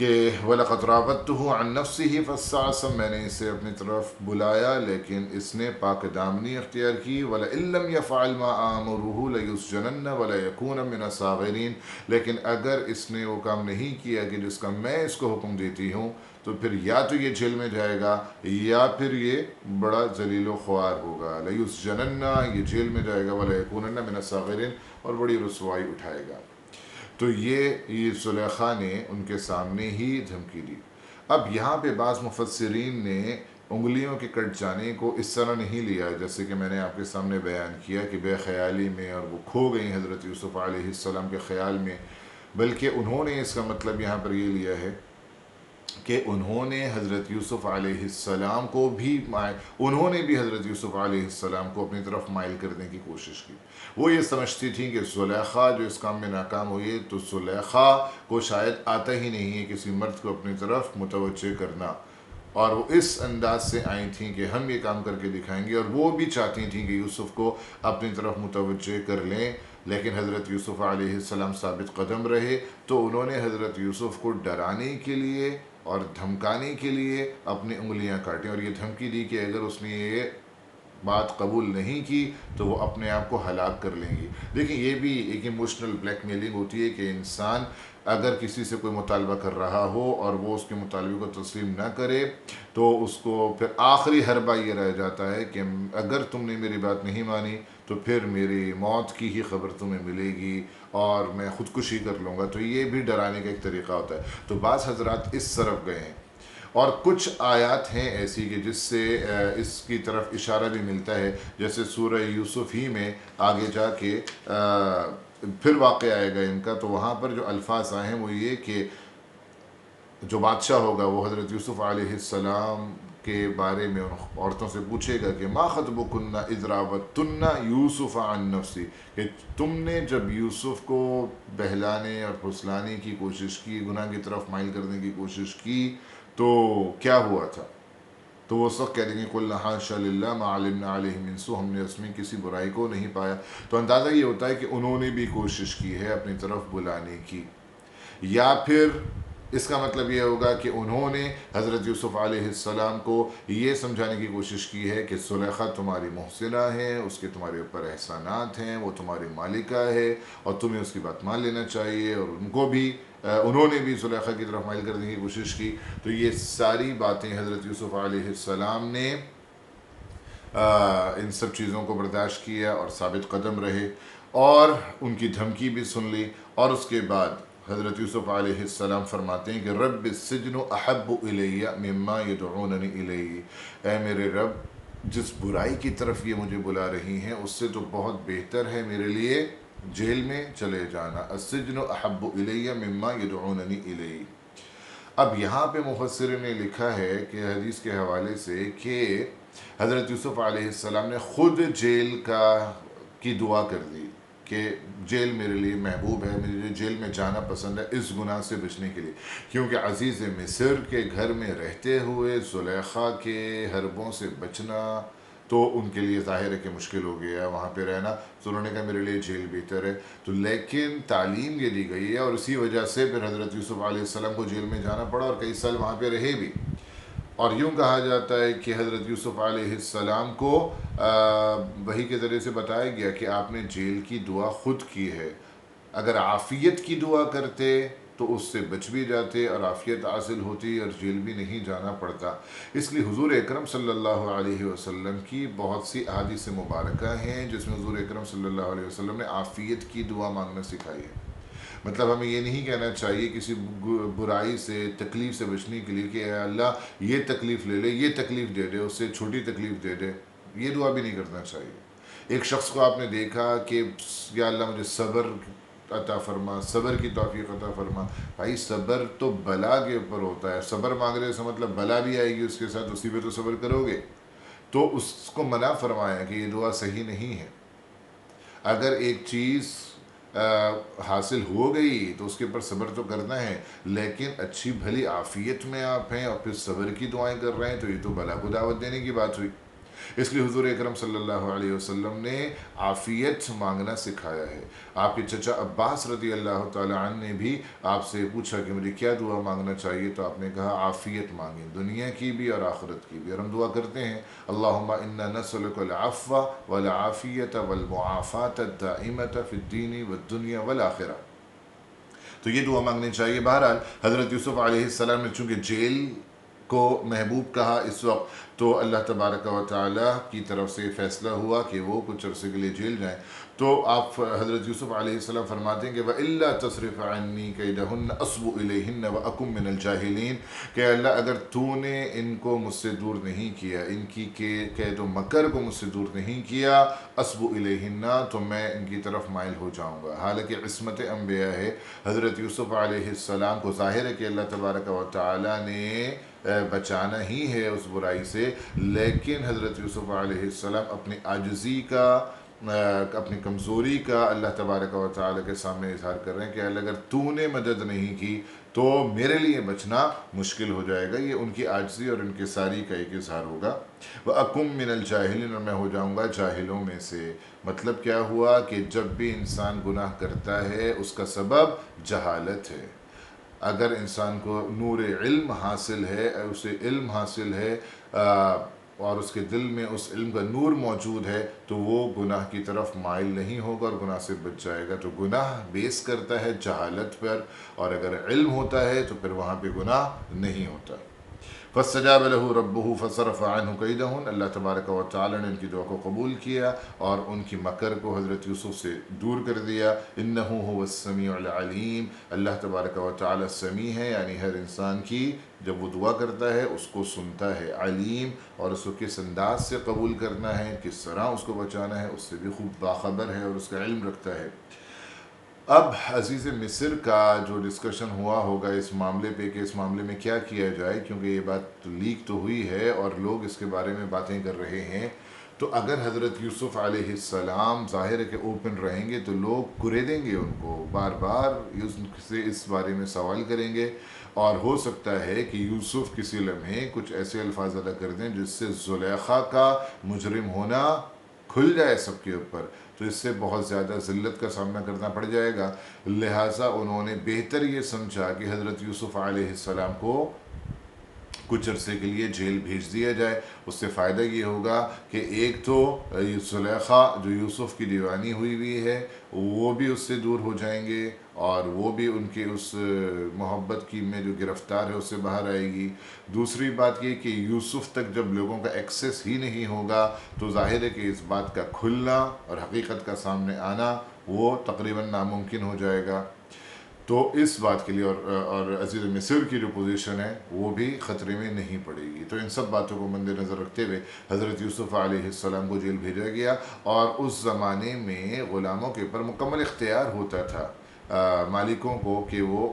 کہ وَلَقَدْ رَاوَدتُّهُ عَن نَفْسِهِ فَاسْتَعْصَمَ، میں نے اسے اپنی طرف بلایا لیکن اس نے پاک دامنی اختیار کی. وَلَئِن لَّمْ يَفْعَلْ مَا آمُرُهُ لَيُسْجَنَنَّ وَلَيَكُونَ مِنَ الصَّاغِرِينَ، لیکن اگر اس نے وہ کام نہیں کیا کہ جس کا میں اس کو حکم دیتی ہوں تو پھر یا تو یہ جیل میں جائے گا یا پھر یہ بڑا ذلیل و خوار ہوگا. لَيُسْجَنَنَّ، یہ جیل میں جائے گا، وَلَيَكُونَنَّ مِنَ الصَّاغِرِينَ، اور بڑی رسوائی اٹھائے گا. تو یہ زلیخا نے ان کے سامنے ہی دھمکی دی. اب یہاں پہ بعض مفسرین نے انگلیوں کے کٹ جانے کو اس طرح نہیں لیا جیسے کہ میں نے آپ کے سامنے بیان کیا کہ بے خیالی میں اور وہ کھو گئی حضرت یوسف علیہ السلام کے خیال میں، بلکہ انہوں نے اس کا مطلب یہاں پر یہ لیا ہے کہ انہوں نے حضرت یوسف علیہ السلام کو بھی حضرت یوسف علیہ السلام کو اپنی طرف مائل کرنے کی کوشش کی. وہ یہ سمجھتی تھیں کہ زلیخا جو اس کام میں ناکام ہوئی تو زلیخا کو شاید آتا ہی نہیں ہے کسی مرد کو اپنی طرف متوجہ کرنا، اور وہ اس انداز سے آئی تھیں کہ ہم یہ کام کر کے دکھائیں گے، اور وہ بھی چاہتی تھیں کہ یوسف کو اپنی طرف متوجہ کر لیں. لیکن حضرت یوسف علیہ السلام ثابت قدم رہے تو انہوں نے حضرت یوسف کو ڈرانے کے لیے اور دھمکانے کے لیے اپنی انگلیاں کاٹیں، اور یہ دھمکی دی کہ اگر اس نے یہ بات قبول نہیں کی تو وہ اپنے آپ کو ہلاک کر لیں گی. دیکھیں یہ بھی ایک ایموشنل بلیک میلنگ ہوتی ہے کہ انسان اگر کسی سے کوئی مطالبہ کر رہا ہو اور وہ اس کے مطالبے کو تسلیم نہ کرے تو اس کو پھر آخری حربہ یہ رہ جاتا ہے کہ اگر تم نے میری بات نہیں مانی تو پھر میری موت کی ہی خبر تمہیں ملے گی اور میں خودکشی کر لوں گا. تو یہ بھی ڈرانے کا ایک طریقہ ہوتا ہے. تو بعض حضرات اس طرف گئے ہیں، اور کچھ آیات ہیں ایسی کہ جس سے اس کی طرف اشارہ بھی ملتا ہے، جیسے سورہ یوسف ہی میں آگے جا کے پھر واقع آئے گا ان کا، تو وہاں پر جو الفاظ آئے ہیں وہ یہ کہ جو بادشاہ ہوگا وہ حضرت یوسف علیہ السلام کے بارے میں عورتوں سے پوچھے گا کہ ما خطبکن اذ راوتن یوسف عن نفسی، کہ تم نے جب یوسف کو بہلانے اور پھسلانے کی کوشش کی، گناہ کی طرف مائل کرنے کی کوشش کی تو کیا ہوا تھا؟ تو وہ سب کہہ دیں گے قلنا حاشا للہ ما علمنا علیہ من سوء، ہم نے اس میں کسی برائی کو نہیں پایا. تو اندازہ یہ ہوتا ہے کہ انہوں نے بھی کوشش کی ہے اپنی طرف بلانے کی، یا پھر اس کا مطلب یہ ہوگا کہ انہوں نے حضرت یوسف علیہ السلام کو یہ سمجھانے کی کوشش کی ہے کہ زلیخا تمہاری محسنہ ہے، اس کے تمہارے اوپر احسانات ہیں، وہ تمہاری مالکہ ہے اور تمہیں اس کی بات مان لینا چاہیے، اور انہوں نے بھی زلیخا کی طرف مائل کرنے کی کوشش کی. تو یہ ساری باتیں حضرت یوسف علیہ السلام نے ان سب چیزوں کو برداشت کیا اور ثابت قدم رہے، اور ان کی دھمکی بھی سن لی. اور اس کے بعد حضرت یوسف علیہ السلام فرماتے ہیں کہ رب السجن احب الی مما یدعوننی الیہ، اے میرے رب جس برائی کی طرف یہ مجھے بلا رہی ہیں اس سے تو بہت بہتر ہے میرے لیے جیل میں چلے جانا. السجن احب الی مما یدعوننی الیہ. اب یہاں پہ مفسرین نے لکھا ہے کہ حدیث کے حوالے سے کہ حضرت یوسف علیہ السلام نے خود جیل کی دعا کر دی کہ جیل میرے لیے محبوب ہے، مجھے جیل میں جانا پسند ہے اس گناہ سے بچنے کے لیے، کیونکہ عزیز مصر کے گھر میں رہتے ہوئے زلیخا کے حربوں سے بچنا تو ان کے لیے ظاہر ہے کہ مشکل ہو گیا وہاں پہ رہنا. تو انہوں نے کہا میرے لیے جیل بہتر ہے. تو لیکن تعلیم یہ دی گئی ہے، اور اسی وجہ سے پھر حضرت یوسف علیہ السلام کو جیل میں جانا پڑا اور کئی سال وہاں پہ رہے بھی. اور یوں کہا جاتا ہے کہ حضرت یوسف علیہ السلام کو وحی کے ذریعے سے بتایا گیا کہ آپ نے جیل کی دعا خود کی ہے، اگر عافیت کی دعا کرتے تو اس سے بچ بھی جاتے اور عافیت حاصل ہوتی اور جیل بھی نہیں جانا پڑتا. اس لیے حضور اکرم صلی اللہ علیہ وسلم کی بہت سی احادیث مبارکہ ہیں جس میں حضور اکرم صلی اللہ علیہ وسلم نے عافیت کی دعا مانگنا سکھائی ہے. مطلب ہمیں یہ نہیں کہنا چاہیے کسی برائی سے تکلیف سے بچنے کے لیے کہ اے اللہ یہ تکلیف لے لے، یہ تکلیف دے دے، اس سے چھوٹی تکلیف دے دے، یہ دعا بھی نہیں کرنا چاہیے. ایک شخص کو آپ نے دیکھا کہ یا اللہ مجھے صبر عطا فرما، صبر کی توفیق عطا فرما. بھائی صبر تو بلا کے اوپر ہوتا ہے، صبر مانگ رہے سے مطلب بلا بھی آئے گی اس کے ساتھ، اسی پہ تو صبر کرو گے. تو اس کو منع فرمایا کہ یہ دعا صحیح نہیں ہے. اگر ایک چیز حاصل ہو گئی تو اس کے اوپر صبر تو کرنا ہے، لیکن اچھی بھلی عافیت میں آپ ہیں اور پھر صبر کی دعائیں کر رہے ہیں تو یہ تو بلا کو دعوت دینے کی بات ہوئی. اس لیے حضور اکرم صلی اللہ علیہ وسلم نے عافیت مانگنا سکھایا ہے۔ آپ کے چچا عباس رضی اللہ تعالی عنہ نے بھی آپ سے پوچھا کہ مجھے کیا دعا مانگنا چاہیے، تو آپ نے کہا عافیت مانگیں، دنیا کی بھی اور آخرت کی بھی۔ اور ہم دعا کرتے ہیں اللہم انا نسألک العفو والعافیت والمعافاة الدائمة فی الدین والدنیا والآخرہ۔ تو یہ دعا مانگنی چاہیے۔ بہرحال حضرت یوسف علیہ السلام نے چونکہ جیل کو محبوب کہا اس وقت، تو اللہ تبارک و تعالیٰ کی طرف سے فیصلہ ہوا کہ وہ کچھ عرصے کے لیے جیل جائیں۔ تو آپ حضرت یوسف علیہ السلام فرماتے ہیں کہ وَإِلَّا تَصْرِفْ عَنِّي كَيْدَهُنَّ أَصْبُ إِلَيْهِنَّ وَأَكُن مِّنَ الْجَاهِلِينَ کہ اللہ اگر تو نے ان کو مجھ سے دور نہیں کیا، ان کی قید و مکر کو مجھ سے دور نہیں کیا، أَصْبُ إِلَيْهِنَّ تو میں ان کی طرف مائل ہو جاؤں گا۔ حالانکہ عصمت انبیاء ہے، حضرت یوسف علیہ السلام کو ظاہر ہے کہ اللہ تبارک و تعالیٰ نے بچانا ہی ہے اس برائی سے، لیکن حضرت یوسف علیہ السلام اپنی عاجزی کا، اپنی کمزوری کا اللہ تبارک و تعالیٰ کے سامنے اظہار کر رہے ہیں کہ اللہ اگر تو نے مدد نہیں کی تو میرے لیے بچنا مشکل ہو جائے گا۔ یہ ان کی عاجزی اور ان کی ساری کا ایک اظہار ہوگا۔ وَأَكُن مِّنَ الْجَاهِلِينَ اور میں ہو جاؤں گا جاہلوں میں سے۔ مطلب کیا ہوا کہ جب بھی انسان گناہ کرتا ہے اس کا سبب جہالت ہے۔ اگر انسان کو نور علم حاصل ہے، اسے علم حاصل ہے اور اس کے دل میں اس علم کا نور موجود ہے، تو وہ گناہ کی طرف مائل نہیں ہوگا اور گناہ سے بچ جائے گا۔ تو گناہ بیس کرتا ہے جہالت پر، اور اگر علم ہوتا ہے تو پھر وہاں پہ گناہ نہیں ہوتا۔ فاستجاب له ربه فصرف عنه كيدهن اللہ تبارک و تعالی نے ان کی دعا کو قبول کیا اور ان کی مکر کو حضرت یوسف سے دور کر دیا۔ انه هو السمیع العلیم اللہ تبارک و تعالی سمیع ہے، یعنی ہر انسان کی جب وہ دعا کرتا ہے اس کو سنتا ہے، علیم اور اس کو کس انداز سے قبول کرنا ہے، کس طرح اس کو بچانا ہے، اس سے بھی خوب باخبر ہے اور اس کا علم رکھتا ہے۔ اب عزیز مصر کا جو ڈسکشن ہوا ہوگا اس معاملے پہ کہ اس معاملے میں کیا کیا جائے، کیونکہ یہ بات لیک تو ہوئی ہے اور لوگ اس کے بارے میں باتیں کر رہے ہیں، تو اگر حضرت یوسف علیہ السلام ظاہر ہے کہ اوپن رہیں گے تو لوگ کریدیں گے ان کو، بار بار سے اس بارے میں سوال کریں گے، اور ہو سکتا ہے کہ یوسف کسی لمحے کچھ ایسے الفاظ ادا کر دیں جس سے زلیخا کا مجرم ہونا کھل جائے سب کے اوپر، تو اس سے بہت زیادہ ذلت کا سامنا کرنا پڑ جائے گا۔ لہٰذا انہوں نے بہتر یہ سمجھا کہ حضرت یوسف علیہ السلام کو کچھ عرصے کے لیے جیل بھیج دیا جائے۔ اس سے فائدہ یہ ہوگا کہ ایک تو زلیخا جو یوسف کی دیوانی ہوئی ہے وہ بھی اس سے دور ہو جائیں گے، اور وہ بھی ان کے اس محبت کی میں جو گرفتار ہے اس سے باہر آئے گی۔ دوسری بات یہ کہ یوسف تک جب لوگوں کا ایکسیس ہی نہیں ہوگا تو ظاہر ہے کہ اس بات کا کھلنا اور حقیقت کا سامنے آنا وہ تقریباً ناممکن ہو جائے گا۔ تو اس بات کے لیے اور عزیز مصر کی جو پوزیشن ہے وہ بھی خطرے میں نہیں پڑے گی۔ تو ان سب باتوں کو مد نظر رکھتے ہوئے حضرت یوسف علیہ السلام کو جیل بھیجا گیا، اور اس زمانے میں غلاموں کے اوپر مکمل اختیار ہوتا تھا مالکوں کو کہ وہ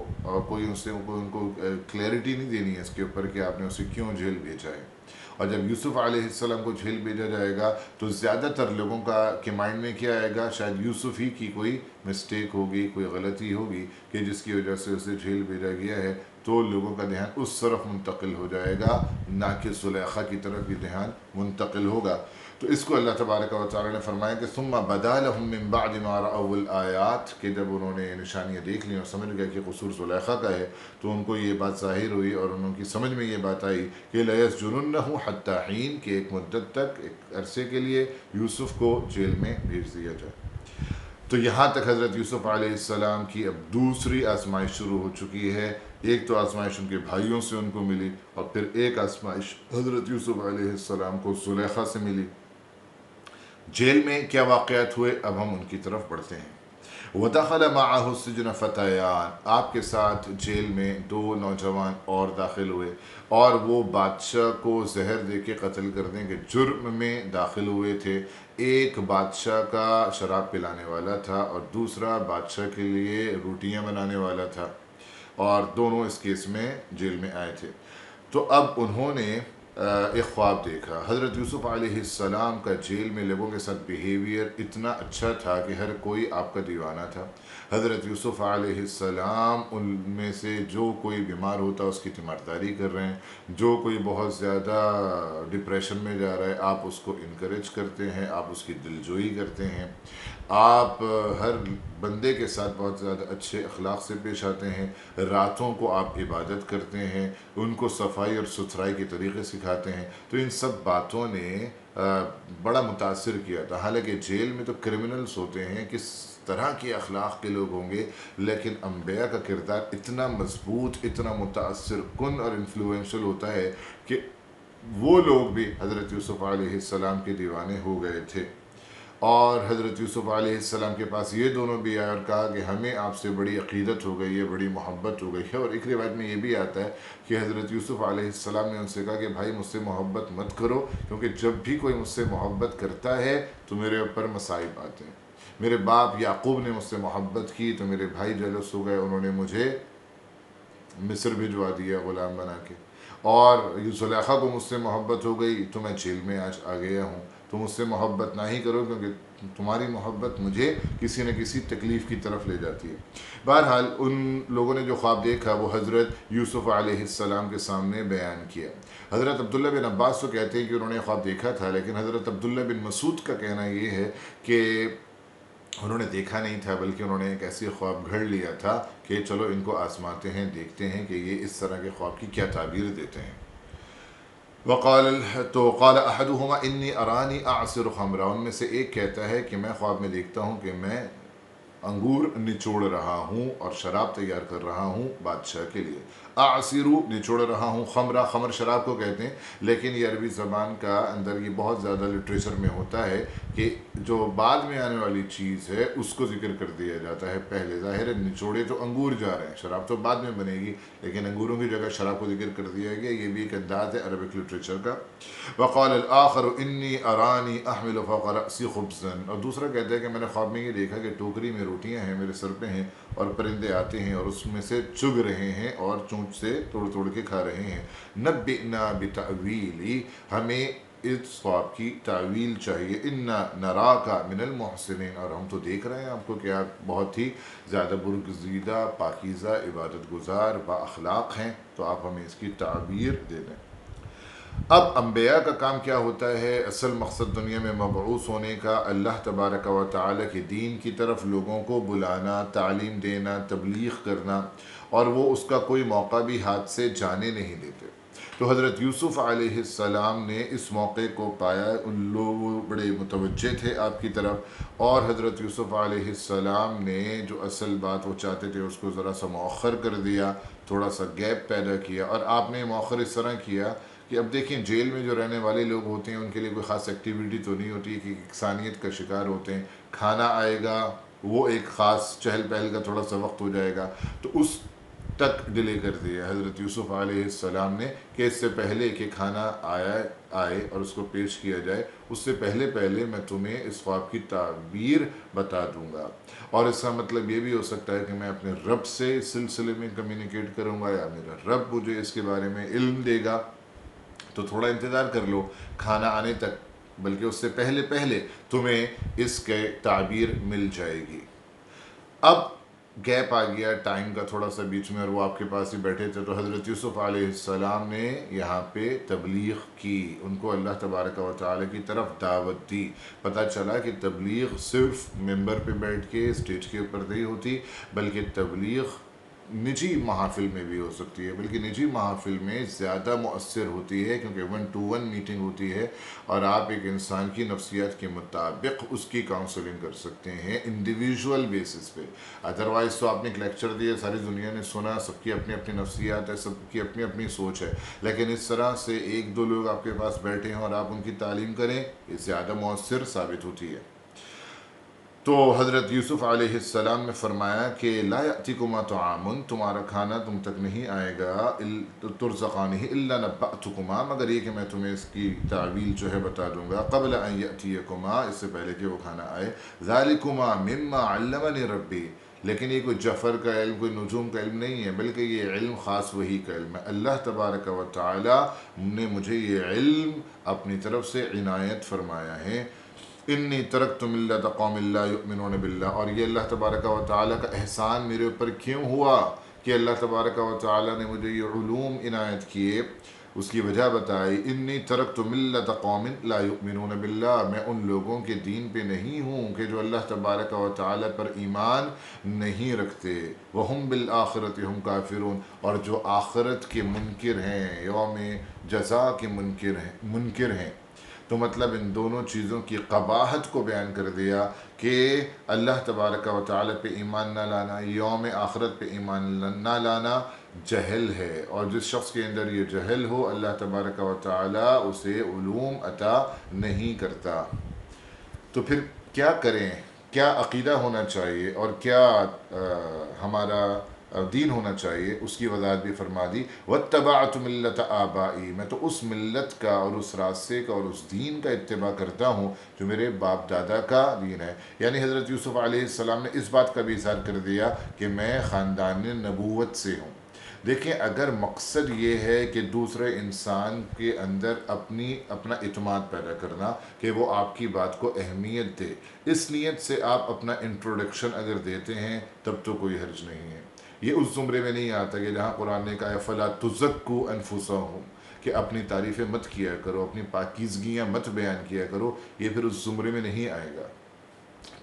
کوئی ان کو کلیئرٹی نہیں دینی ہے اس کے اوپر کہ آپ نے اسے کیوں جیل بھیجا ہے۔ اور جب یوسف علیہ السلام کو جیل بھیجا جائے گا تو زیادہ تر لوگوں کے مائنڈ میں کیا آئے گا، شاید یوسف ہی کی کوئی مسٹیک ہوگی، کوئی غلطی ہوگی کہ جس کی وجہ سے اسے جیل بھیجا گیا ہے، تو لوگوں کا دھیان اس طرف منتقل ہو جائے گا، نہ کہ زلیخا کی طرف یہ دھیان منتقل ہوگا۔ تو اس کو اللہ تبارک و تعالی نے فرمایا کہ ثم بدا لهم من بعد ما رأوا الآیات کہ جب انہوں نے نشانیاں دیکھ لیں اور سمجھ گئے کہ قصور زلیخا کا ہے تو ان کو یہ بات ظاہر ہوئی اور انہوں کی سمجھ میں یہ بات آئی کہ لَيَسْجُنُنَّهُ حَتَّى حِينٍ کہ ایک مدت تک، ایک عرصے کے لیے یوسف کو جیل میں بھیج دیا جائے۔ تو یہاں تک حضرت یوسف علیہ السلام کی اب دوسری آزمائش شروع ہو چکی ہے۔ ایک تو آزمائش ان کے بھائیوں سے ان کو ملی، اور پھر ایک آزمائش حضرت یوسف علیہ السلام کو زلیخا سے ملی۔ جیل میں کیا واقعات ہوئے اب ہم ان کی طرف بڑھتے ہیں۔ وَدَخَلَ مَعَهُ السِّجْنَ فَتَيَانِ آپ کے ساتھ جیل میں دو نوجوان اور داخل ہوئے، اور وہ بادشاہ کو زہر دے کے قتل کرنے کے جرم میں داخل ہوئے تھے۔ ایک بادشاہ کا شراب پلانے والا تھا اور دوسرا بادشاہ کے لیے روٹیاں بنانے والا تھا، اور دونوں اس کیس میں جیل میں آئے تھے۔ تو اب انہوں نے ایک خواب دیکھا۔ حضرت یوسف علیہ السلام کا جیل میں لوگوں کے ساتھ بیہیویئر اتنا اچھا تھا کہ ہر کوئی آپ کا دیوانہ تھا۔ حضرت یوسف علیہ السلام ان میں سے جو کوئی بیمار ہوتا اس کی تیمارداری کر رہے ہیں، جو کوئی بہت زیادہ ڈپریشن میں جا رہا ہے آپ اس کو انکریج کرتے ہیں، آپ اس کی دلجوئی کرتے ہیں، آپ ہر بندے کے ساتھ بہت زیادہ اچھے اخلاق سے پیش آتے ہیں، راتوں کو آپ عبادت کرتے ہیں، ان کو صفائی اور ستھرائی کے طریقے سکھاتے ہیں۔ تو ان سب باتوں نے بڑا متاثر کیا تھا۔ حالانکہ جیل میں تو کرمنلز ہوتے ہیں، کس طرح کے اخلاق کے لوگ ہوں گے، لیکن انبیاء کا کردار اتنا مضبوط، اتنا متاثر کن اور انفلوئنشل ہوتا ہے کہ وہ لوگ بھی حضرت یوسف علیہ السلام کے دیوانے ہو گئے تھے۔ اور حضرت یوسف علیہ السلام کے پاس یہ دونوں بھی آئے اور کہا کہ ہمیں آپ سے بڑی عقیدت ہو گئی ہے، بڑی محبت ہو گئی ہے۔ اور ایک روایت میں یہ بھی آتا ہے کہ حضرت یوسف علیہ السلام نے ان سے کہا کہ بھائی مجھ سے محبت مت کرو، کیونکہ جب بھی کوئی مجھ سے محبت کرتا ہے تو میرے اوپر مصائب آتے ہیں۔ میرے باپ یعقوب نے مجھ سے محبت کی تو میرے بھائی جلس ہو گئے، انہوں نے مجھے مصر بھجوا دیا غلام بنا کے، اور زلیخا کو مجھ سے محبت ہو گئی تو میں جیل میں آج آ گیا ہوں۔ تو مجھ سے محبت نہ ہی کرو، کیونکہ تمہاری محبت مجھے کسی نہ کسی تکلیف کی طرف لے جاتی ہے۔ بہرحال ان لوگوں نے جو خواب دیکھا وہ حضرت یوسف علیہ السلام کے سامنے بیان کیا۔ حضرت عبداللہ بن عباس تو کہتے ہیں کہ انہوں نے خواب دیکھا تھا، لیکن حضرت عبداللہ بن مسعود کا کہنا یہ ہے کہ انہوں نے دیکھا نہیں تھا، بلکہ انہوں نے ایک ایسی خواب گھڑ لیا تھا کہ چلو ان کو آزماتے ہیں، دیکھتے ہیں کہ یہ اس طرح کے خواب کی کیا تعبیر دیتے ہیں۔ قال احدهما انی ارانی اعصر خمرا، ان میں سے ایک کہتا ہے کہ میں خواب میں دیکھتا ہوں کہ میں انگور نچوڑ رہا ہوں اور شراب تیار کر رہا ہوں بادشاہ کے لیے۔ اعصرو نچوڑ رہا ہوں، خمرہ خمر شراب کو کہتے ہیں، لیکن یہ عربی زبان کا اندر یہ بہت زیادہ لٹریچر میں ہوتا ہے کہ جو بعد میں آنے والی چیز ہے اس کو ذکر کر دیا جاتا ہے پہلے۔ ظاہر ہے نچوڑے تو انگور جا رہے ہیں، شراب تو بعد میں بنے گی، لیکن انگوروں کی جگہ شراب کو ذکر کر دیا گیا۔ یہ بھی ایک انداز ہے عربک لٹریچر کا۔ وقال الآخر انی ارانی احمل فوق رأسی خبزا، اور دوسرا کہتا ہے کہ میں نے خواب میں یہ دیکھا کہ ٹوکری میں روٹیاں ہیں میرے سر پہ ہیں، اور پرندے آتے ہیں اور اس میں سے چگ رہے ہیں اور چونچ سے توڑ توڑ کے کھا رہے ہیں۔ نبئنا بتأویلی، ہمیں اس خواب کی تعویل چاہیے۔ انا نراک من المحسنین، اور ہم تو دیکھ رہے ہیں آپ کو کہ آپ بہت ہی زیادہ برگزیدہ، پاکیزہ، عبادت گزار، با اخلاق ہیں، تو آپ ہمیں اس کی تعبیر دے دیں۔ اب انبیاء کا کام کیا ہوتا ہے؟ اصل مقصد دنیا میں مبعوث ہونے کا اللہ تبارک و تعالیٰ کے دین کی طرف لوگوں کو بلانا، تعلیم دینا، تبلیغ کرنا، اور وہ اس کا کوئی موقع بھی ہاتھ سے جانے نہیں دیتے۔ تو حضرت یوسف علیہ السلام نے اس موقع کو پایا، ان لوگ بڑے متوجہ تھے آپ کی طرف، اور حضرت یوسف علیہ السلام نے جو اصل بات وہ چاہتے تھے اس کو ذرا سا مؤخر کر دیا، تھوڑا سا گیپ پیدا کیا۔ اور آپ نے مؤخر اس طرح کیا کہ اب دیکھیں جیل میں جو رہنے والے لوگ ہوتے ہیں ان کے لیے کوئی خاص ایکٹیویٹی تو نہیں ہوتی کہ انسانیت کا شکار ہوتے ہیں، کھانا آئے گا وہ ایک خاص چہل پہل کا تھوڑا سا وقت ہو جائے گا، تو اس تک ڈیلے کر دیا حضرت یوسف علیہ السلام نے کہ اس سے پہلے کہ کھانا آئے اور اس کو پیش کیا جائے، اس سے پہلے میں تمہیں اس خواب کی تعبیر بتا دوں گا۔ اور اس کا مطلب یہ بھی ہو سکتا ہے کہ میں اپنے رب سے اس سلسلے میں کمیونیکیٹ کروں گا، یا میرا رب مجھے اس کے بارے میں علم دے گا، تو تھوڑا انتظار کر لو کھانا آنے تک، بلکہ اس سے پہلے تمہیں اس کے تعبیر مل جائے گی۔ اب گیپ آ گیا ٹائم کا تھوڑا سا بیچ میں، اور وہ آپ کے پاس ہی بیٹھے تھے، تو حضرت یوسف علیہ السلام نے یہاں پہ تبلیغ کی، ان کو اللہ تبارک و تعالیٰ کی طرف دعوت دی۔ پتہ چلا کہ تبلیغ صرف ممبر پہ بیٹھ کے اسٹیج کے اوپر نہیں ہوتی، بلکہ تبلیغ نجی محافل میں بھی ہو سکتی ہے، بلکہ نجی محافل میں زیادہ مؤثر ہوتی ہے، کیونکہ 1-to-1 میٹنگ ہوتی ہے، اور آپ ایک انسان کی نفسیات کے مطابق اس کی کاؤنسلنگ کر سکتے ہیں انڈیویژول بیسس پہ۔ ادروائز تو آپ نے ایک لیکچر دیا، ساری دنیا نے سنا، سب کی اپنی اپنی نفسیات ہے، سب کی اپنی اپنی سوچ ہے، لیکن اس طرح سے 1-2 لوگ آپ کے پاس بیٹھے ہیں اور آپ ان کی تعلیم کریں، یہ زیادہ مؤثر ثابت ہوتی ہے۔ تو حضرت یوسف علیہ السلام نے فرمایا کہ لا یأتیکما طعام، تمہارا کھانا تم تک نہیں آئے گا، ترزقانہ الا نبأتکما، مگر یہ کہ میں تمہیں اس کی تعویل جو ہے بتا دوں گا، قبل ان یأتیکما، اس سے پہلے کہ وہ کھانا آئے، ذالکما مما علمنی ربی، لیکن یہ کوئی جفر کا علم، کوئی نجوم کا علم نہیں ہے، بلکہ یہ علم خاص وہی کا علم ہے۔ اللہ تبارک و تعالی نے مجھے یہ علم اپنی طرف سے عنایت فرمایا ہے۔ انی ترکت ملت قوم لا یؤمنون باللہ، اور یہ اللہ تبارک و تعالی کا احسان میرے اوپر کیوں ہوا کہ اللہ تبارک و تعالی نے مجھے یہ علوم عنایت کیے، اس کی وجہ بتائی۔ انی ترکت ملت قوم لا یؤمنون باللہ، میں ان لوگوں کے دین پہ نہیں ہوں کہ جو اللہ تبارک و تعالی پر ایمان نہیں رکھتے، وہم بالآخرۃ ہم کافرون، اور جو آخرت کے منکر ہیں، یوم جزا کے منکر ہیں۔ تو مطلب ان دونوں چیزوں کی قباحت کو بیان کر دیا کہ اللہ تبارک و تعالی پہ ایمان نہ لانا، یوم آخرت پہ ایمان نہ لانا جہل ہے، اور جس شخص کے اندر یہ جہل ہو اللہ تبارک و تعالی اسے علوم عطا نہیں کرتا۔ تو پھر کیا کریں، کیا عقیدہ ہونا چاہیے اور کیا ہمارا دین ہونا چاہیے، اس کی وضاحت بھی فرما دی۔ واتبعت ملت آبائی، میں تو اس ملت کا اور اس راستے کا اور اس دین کا اتباع کرتا ہوں جو میرے باپ دادا کا دین ہے۔ یعنی حضرت یوسف علیہ السلام نے اس بات کا بھی اظہار کر دیا کہ میں خاندان نبوت سے ہوں۔ دیکھیں، اگر مقصد یہ ہے کہ دوسرے انسان کے اندر اپنا اعتماد پیدا کرنا کہ وہ آپ کی بات کو اہمیت دے، اس نیت سے آپ اپنا انٹروڈکشن اگر دیتے ہیں تب تو کوئی حرج نہیں ہے۔ یہ اس زمرے میں نہیں آتا کہ جہاں قرآن نے کہا فَلَا تُزَكُّوا أَنفُسَكُمْ، کہ اپنی تعریفیں مت کیا کرو، اپنی پاکیزگیاں مت بیان کیا کرو، یہ پھر اس زمرے میں نہیں آئے گا،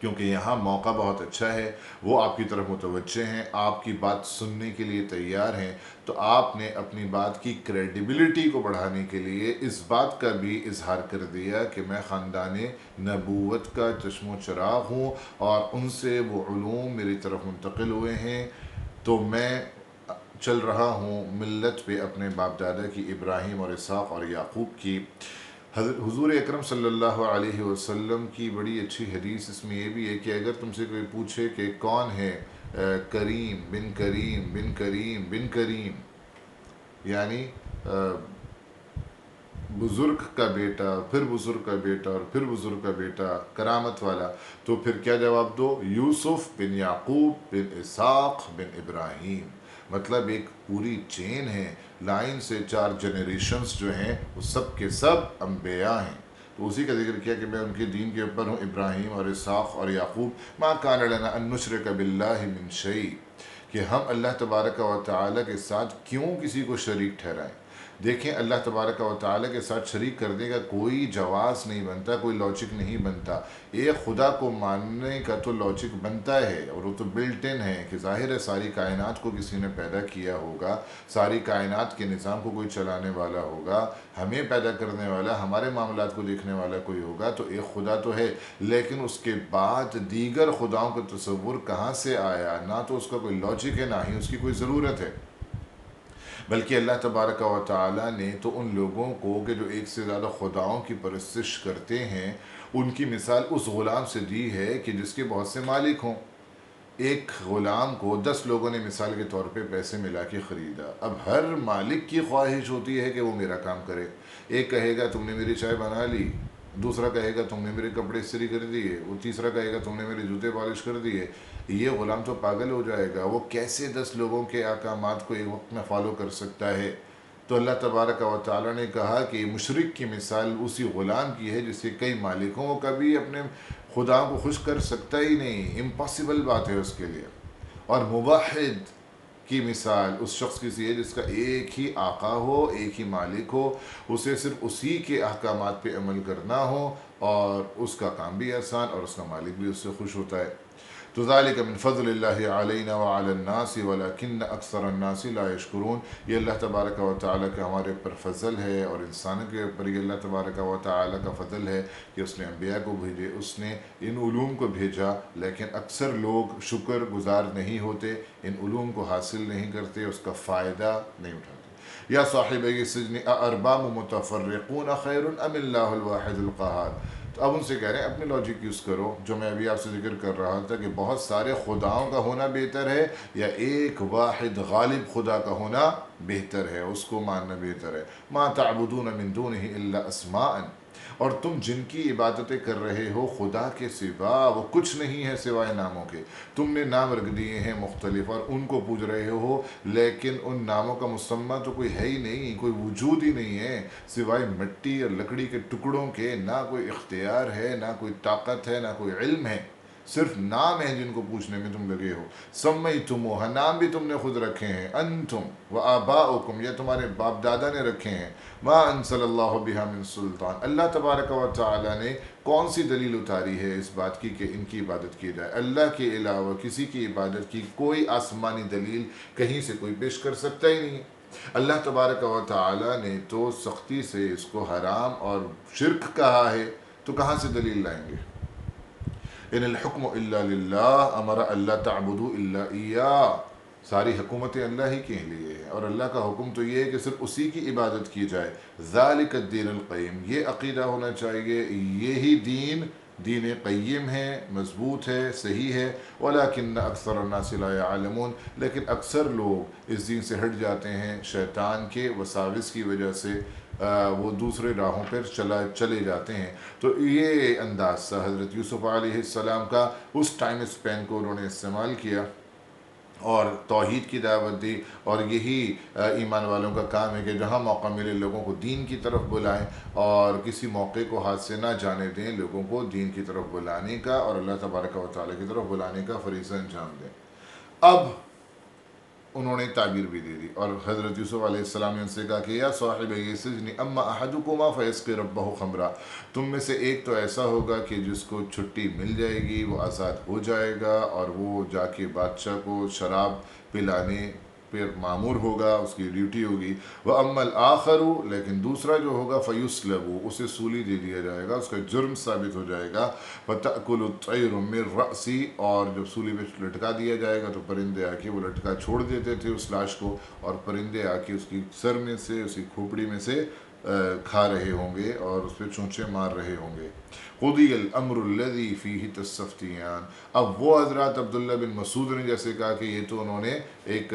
کیونکہ یہاں موقع بہت اچھا ہے، وہ آپ کی طرف متوجہ ہیں، آپ کی بات سننے کے لیے تیار ہیں۔ تو آپ نے اپنی بات کی کریڈیبلٹی کو بڑھانے کے لیے اس بات کا بھی اظہار کر دیا کہ میں خاندان نبوت کا چشم و چراغ ہوں اور ان سے وہ علوم میری طرف منتقل ہوئے ہیں، تو میں چل رہا ہوں ملت پہ اپنے باپ دادا کی، ابراہیم اور اسحاق اور یعقوب کی۔ حضور اکرم صلی اللہ علیہ وسلم کی بڑی اچھی حدیث اس میں یہ بھی ہے کہ اگر تم سے کوئی پوچھے کہ کون ہے کریم بن کریم بن کریم بن کریم، یعنی بزرگ کا بیٹا، پھر بزرگ کا بیٹا اور پھر بزرگ کا بیٹا، کرامت والا، تو پھر کیا جواب دو؟ یوسف بن یعقوب بن اسحاق بن ابراہیم۔ مطلب ایک پوری چین ہے، لائن سے 4 جنریشنز جو ہیں وہ سب کے سب انبیاء ہیں۔ تو اسی کا ذکر کیا کہ میں ان کے دین کے اوپر ہوں، ابراہیم اور اسحاق اور یعقوب۔ ما کان لنا ان نشرک باللہ من شیء، کہ ہم اللہ تبارک و تعالیٰ کے ساتھ کیوں کسی کو شریک ٹھہرائیں۔ دیکھیں، اللہ تبارک و تعالیٰ کے ساتھ شریک کرنے کا کوئی جواز نہیں بنتا، کوئی لاجک نہیں بنتا۔ ایک خدا کو ماننے کا تو لاجک بنتا ہے، اور وہ تو بلٹ ان ہے کہ ظاہر ہے ساری کائنات کو کسی نے پیدا کیا ہوگا، ساری کائنات کے نظام کو کوئی چلانے والا ہوگا، ہمیں پیدا کرنے والا، ہمارے معاملات کو دیکھنے والا کوئی ہوگا، تو ایک خدا تو ہے۔ لیکن اس کے بعد دیگر خداؤں کا تصور کہاں سے آیا؟ نہ تو اس کا کوئی لاجک ہے، نہ ہی اس کی کوئی ضرورت ہے۔ بلکہ اللہ تبارک و تعالیٰ نے تو ان لوگوں کو کہ جو ایک سے زیادہ خداؤں کی پرستش کرتے ہیں، ان کی مثال اس غلام سے دی ہے کہ جس کے بہت سے مالک ہوں۔ ایک غلام کو 10 لوگوں نے مثال کے طور پہ پیسے ملا کے خریدا، اب ہر مالک کی خواہش ہوتی ہے کہ وہ میرا کام کرے۔ ایک کہے گا تم نے میری چائے بنا لی، دوسرا کہے گا تم نے میرے کپڑے استری کر دیے، وہ تیسرا کہے گا تم نے میرے جوتے پالش کر دیے۔ یہ غلام تو پاگل ہو جائے گا، وہ کیسے 10 لوگوں کے احکامات کو ایک وقت میں فالو کر سکتا ہے؟ تو اللہ تبارک و تعالیٰ نے کہا کہ مشرک کی مثال اسی غلام کی ہے جس کے کئی مالک ہوں، وہ کبھی اپنے خدا کو خوش کر سکتا ہی نہیں، امپاسبل بات ہے اس کے لیے۔ اور موحد کی مثال اس شخص کی سی ہے جس کا ایک ہی آقا ہو، ایک ہی مالک ہو، اسے صرف اسی کے احکامات پہ عمل کرنا ہو، اور اس کا کام بھی آسان اور اس کا مالک بھی اس سے خوش ہوتا ہے۔ تو ذالک من فضل اللہ علینا وعلی الناس ولکن اکثر الناس لا یشکرون، یہ اللہ تبارک و تعالیٰ کا ہمارے اوپر فضل ہے، اور انسانوں کے اوپر یہ اللہ تبارک و تعالیٰ کا فضل ہے کہ اس نے انبیاء کو بھیجے، اس نے ان علوم کو بھیجا، لیکن اکثر لوگ شکر گزار نہیں ہوتے، ان علوم کو حاصل نہیں کرتے، اس کا فائدہ نہیں اٹھاتے۔ یا صاحبی السجن اارباب متفرقون خیر ام اللہ الواحد القہار، تو اب ان سے کہہ رہے ہیں اپنے لاجک یوز کرو، جو میں ابھی آپ سے ذکر کر رہا تھا کہ بہت سارے خداؤں کا ہونا بہتر ہے یا ایک واحد غالب خدا کا ہونا بہتر ہے، اس کو ماننا بہتر ہے۔ ما تعبدون من دونہ الا اسماء، اور تم جن کی عبادتیں کر رہے ہو خدا کے سوا وہ کچھ نہیں ہے سوائے ناموں کے۔ تم نے نام رکھ دیے ہیں مختلف اور ان کو پوج رہے ہو، لیکن ان ناموں کا مسمى تو کوئی ہے ہی نہیں، کوئی وجود ہی نہیں ہے سوائے مٹی اور لکڑی کے ٹکڑوں کے۔ نہ کوئی اختیار ہے، نہ کوئی طاقت ہے، نہ کوئی علم ہے، صرف نام ہیں جن کو پوچھنے میں تم لگے ہو۔ سمیتموہا، نام بھی تم نے خود رکھے ہیں، انتم و آباؤکم، یا تمہارے باپ دادا نے رکھے ہیں، ما انزل اللہ بہا من سلطان، اللہ تبارک و تعالی نے کون سی دلیل اتاری ہے اس بات کی کہ ان کی عبادت کی جائے؟ اللہ کے علاوہ کسی کی عبادت کی کوئی آسمانی دلیل کہیں سے کوئی پیش کر سکتا ہی نہیں ہے۔ اللہ تبارک و تعالی نے تو سختی سے اس کو حرام اور شرک کہا ہے، تو کہاں سے دلیل لائیں گے؟ ان الحکم الا للہ، امر اللہ تعبدوا الا ایاہ، ساری حکومتیں اللہ ہی کے لیے ہیں، اور اللہ کا حکم تو یہ ہے کہ صرف اسی کی عبادت کی جائے۔ ذالک الدین القیم، یہ عقیدہ ہونا چاہیے، یہی دین قیم ہے، مضبوط ہے، صحیح ہے۔ ولیکن اکثر الناس لا یعلمون، لیکن اکثر لوگ اس دین سے ہٹ جاتے ہیں، شیطان کے وساوس کی وجہ سے وہ دوسرے راہوں پر چلے جاتے ہیں۔ تو یہ انداز تھا حضرت یوسف علیہ السلام کا، اس ٹائم اسپین کو انہوں نے استعمال کیا اور توحید کی دعوت دی، اور یہی ایمان والوں کا کام ہے کہ جہاں موقع ملے لوگوں کو دین کی طرف بلائیں، اور کسی موقع کو ہاتھ سے نہ جانے دیں، لوگوں کو دین کی طرف بلانے کا اور اللہ تبارک و تعالیٰ کی طرف بلانے کا فریضہ انجام دیں۔ اب انہوں نے تعبیر بھی دے دی، اور حضرت یوسف علیہ السلام نے ان سے کہا کہ یا صاحب السجن اما احدکما فیسقی ربہ خمرا، تم میں سے ایک تو ایسا ہوگا کہ جس کو چھٹی مل جائے گی، وہ آزاد ہو جائے گا، اور وہ جا کے بادشاہ کو شراب پلانے پہ معمور ہوگا، اس کی ڈیوٹی ہوگی۔ وَأَمَّا الْآخَرُ، لیکن دوسرا جو ہوگا فَيُسْلَبُ، اسے سولی دے دیا جائے گا، اس کا جرم ثابت ہو جائے گا۔ وَتَأْكُلُ الطَّيْرُ مِنْ رَأْسِهِ، اور جب سولی پہ لٹکا دیا جائے گا تو پرندے آ کے وہ لٹکا چھوڑ دیتے تھے اس لاش کو، اور پرندے آ کے اس کی سر میں سے، اس کی کھوپڑی میں سے کھا رہے ہوں گے اور اس پہ چونچے مار رہے ہوں گے۔ قُضِيَ الْأَمْرُ الَّذِي فِيهِ تَسْتَفْتِيَانِ، اب وہ حضرات عبداللہ بن مسعود نے جیسے کہا کہ یہ تو انہوں نے ایک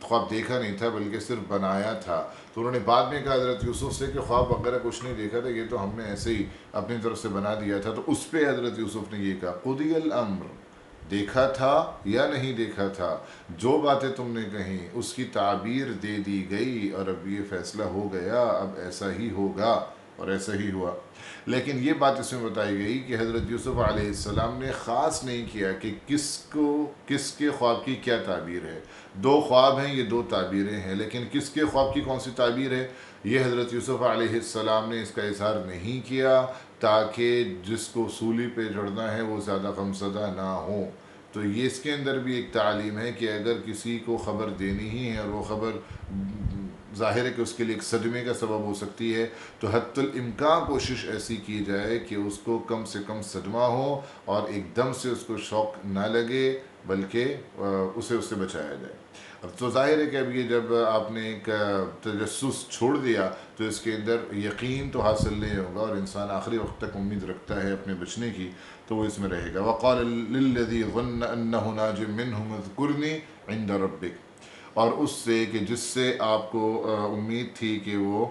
خواب دیکھا نہیں تھا بلکہ صرف بنایا تھا، تو انہوں نے بعد میں کہا حضرت یوسف سے کہ خواب وغیرہ کچھ نہیں دیکھا تھا، یہ تو ہم نے ایسے ہی اپنی طرف سے بنا دیا تھا۔ تو اس پہ حضرت یوسف نے یہ کہا قُضِيَ الْأَمْرُ، دیکھا تھا یا نہیں دیکھا تھا، جو باتیں تم نے کہیں اس کی تعبیر دے دی گئی، اور اب یہ فیصلہ ہو گیا، اب ایسا ہی ہوگا، اور ایسا ہی ہوا۔ لیکن یہ بات اس میں بتائی گئی کہ حضرت یوسف علیہ السلام نے خاص نہیں کیا کہ کس کے خواب کی کیا تعبیر ہے۔ دو خواب ہیں، یہ دو تعبیریں ہیں، لیکن کس کے خواب کی کون سی تعبیر ہے، یہ حضرت یوسف علیہ السلام نے اس کا اظہار نہیں کیا، تاکہ جس کو سولی پہ چڑھنا ہے وہ زیادہ غمزدہ نہ ہو۔ تو یہ اس کے اندر بھی ایک تعلیم ہے کہ اگر کسی کو خبر دینی ہی ہے اور وہ خبر ظاہر ہے کہ اس کے لیے ایک صدمے کا سبب ہو سکتی ہے، تو حتی الامکان کوشش ایسی کی جائے کہ اس کو کم سے کم صدمہ ہو، اور ایک دم سے اس کو شوق نہ لگے، بلکہ اسے اس سے بچایا جائے۔ اب تو ظاہر ہے کہ اب یہ جب آپ نے ایک تجسس چھوڑ دیا تو اس کے اندر یقین تو حاصل نہیں ہوگا، اور انسان آخری وقت تک امید رکھتا ہے اپنے بچنے کی، تو وہ اس میں رہے گا۔ وَقَالَ لِلَّذِي ظَنَّ أَنَّهُ نَاجٍ مِّنْهُمْ اذْكُرْنِي عِنْدَ رَبِّكَ، اور اس سے کہ جس سے آپ کو امید تھی کہ وہ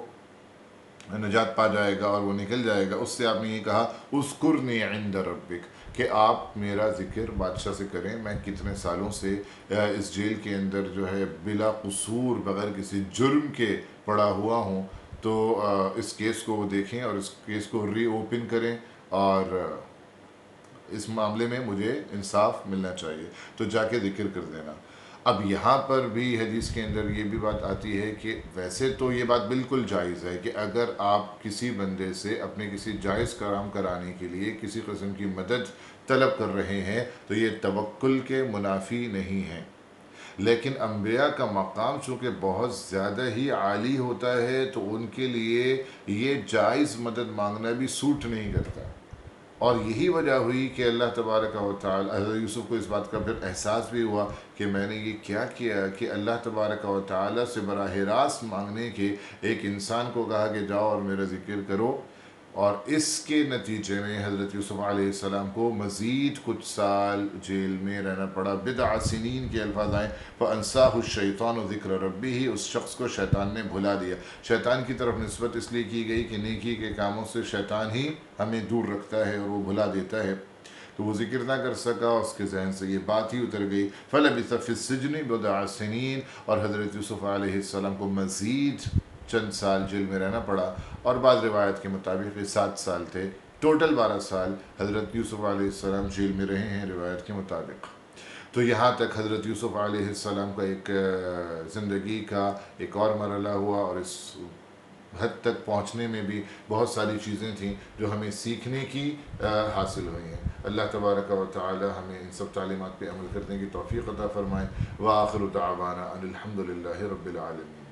نجات پا جائے گا اور وہ نکل جائے گا، اس سے آپ نے یہ کہا اذکرنی عند ربک، کہ آپ میرا ذکر بادشاہ سے کریں، میں کتنے سالوں سے اس جیل کے اندر جو ہے بلا قصور، بغیر کسی جرم کے پڑا ہوا ہوں، تو اس کیس کو وہ دیکھیں اور اس کیس کو ری اوپن کریں، اور اس معاملے میں مجھے انصاف ملنا چاہیے، تو جا کے ذکر کر دینا۔ اب یہاں پر بھی حدیث کے اندر یہ بھی بات آتی ہے کہ ویسے تو یہ بات بالکل جائز ہے کہ اگر آپ کسی بندے سے اپنے کسی جائز کام کرانے کے لیے کسی قسم کی مدد طلب کر رہے ہیں تو یہ توکل کے منافی نہیں ہے، لیکن انبیاء کا مقام چونکہ بہت زیادہ ہی عالی ہوتا ہے تو ان کے لیے یہ جائز مدد مانگنا بھی سوٹ نہیں کرتا، اور یہی وجہ ہوئی کہ اللہ تبارک و تعالی، حضرت یوسف کو اس بات کا پھر احساس بھی ہوا کہ میں نے یہ کیا کیا کہ اللہ تبارک و تعالی سے براہ راست مانگنے کے ایک انسان کو کہا کہ جاؤ اور میرا ذکر کرو، اور اس کے نتیجے میں حضرت یوسف علیہ السلام کو مزید کچھ سال جیل میں رہنا پڑا۔ بضع سنین کے الفاظ آئیں فَأَنْسَاهُ الشَّيْطَانُ ذِكْرَ رَبِّهِ، اس شخص کو شیطان نے بھلا دیا۔ شیطان کی طرف نسبت اس لیے کی گئی کہ نیکی کے کاموں سے شیطان ہی ہمیں دور رکھتا ہے اور وہ بھلا دیتا ہے، تو وہ ذکر نہ کر سکا، اس کے ذہن سے یہ بات ہی اتر گئی۔ فَلَبِثَ فِي السِّجْنِ بِضْعَ سِنِينَ، اور حضرت یوسف علیہ السلام کو مزید چند سال جیل میں رہنا پڑا، اور بعض روایت کے مطابق یہ 7 سال تھے، ٹوٹل 12 سال حضرت یوسف علیہ السلام جیل میں رہے ہیں روایت کے مطابق۔ تو یہاں تک حضرت یوسف علیہ السلام کا ایک زندگی کا ایک اور مرحلہ ہوا، اور اس حد تک پہنچنے میں بھی بہت ساری چیزیں تھیں جو ہمیں سیکھنے کی حاصل ہوئی ہیں۔ اللہ تبارک و تعالی ہمیں ان سب تعلیمات پہ عمل کرنے کی توفیق عطا فرمائے۔ وآخر دعوانا ان الحمد للہ رب العالمین۔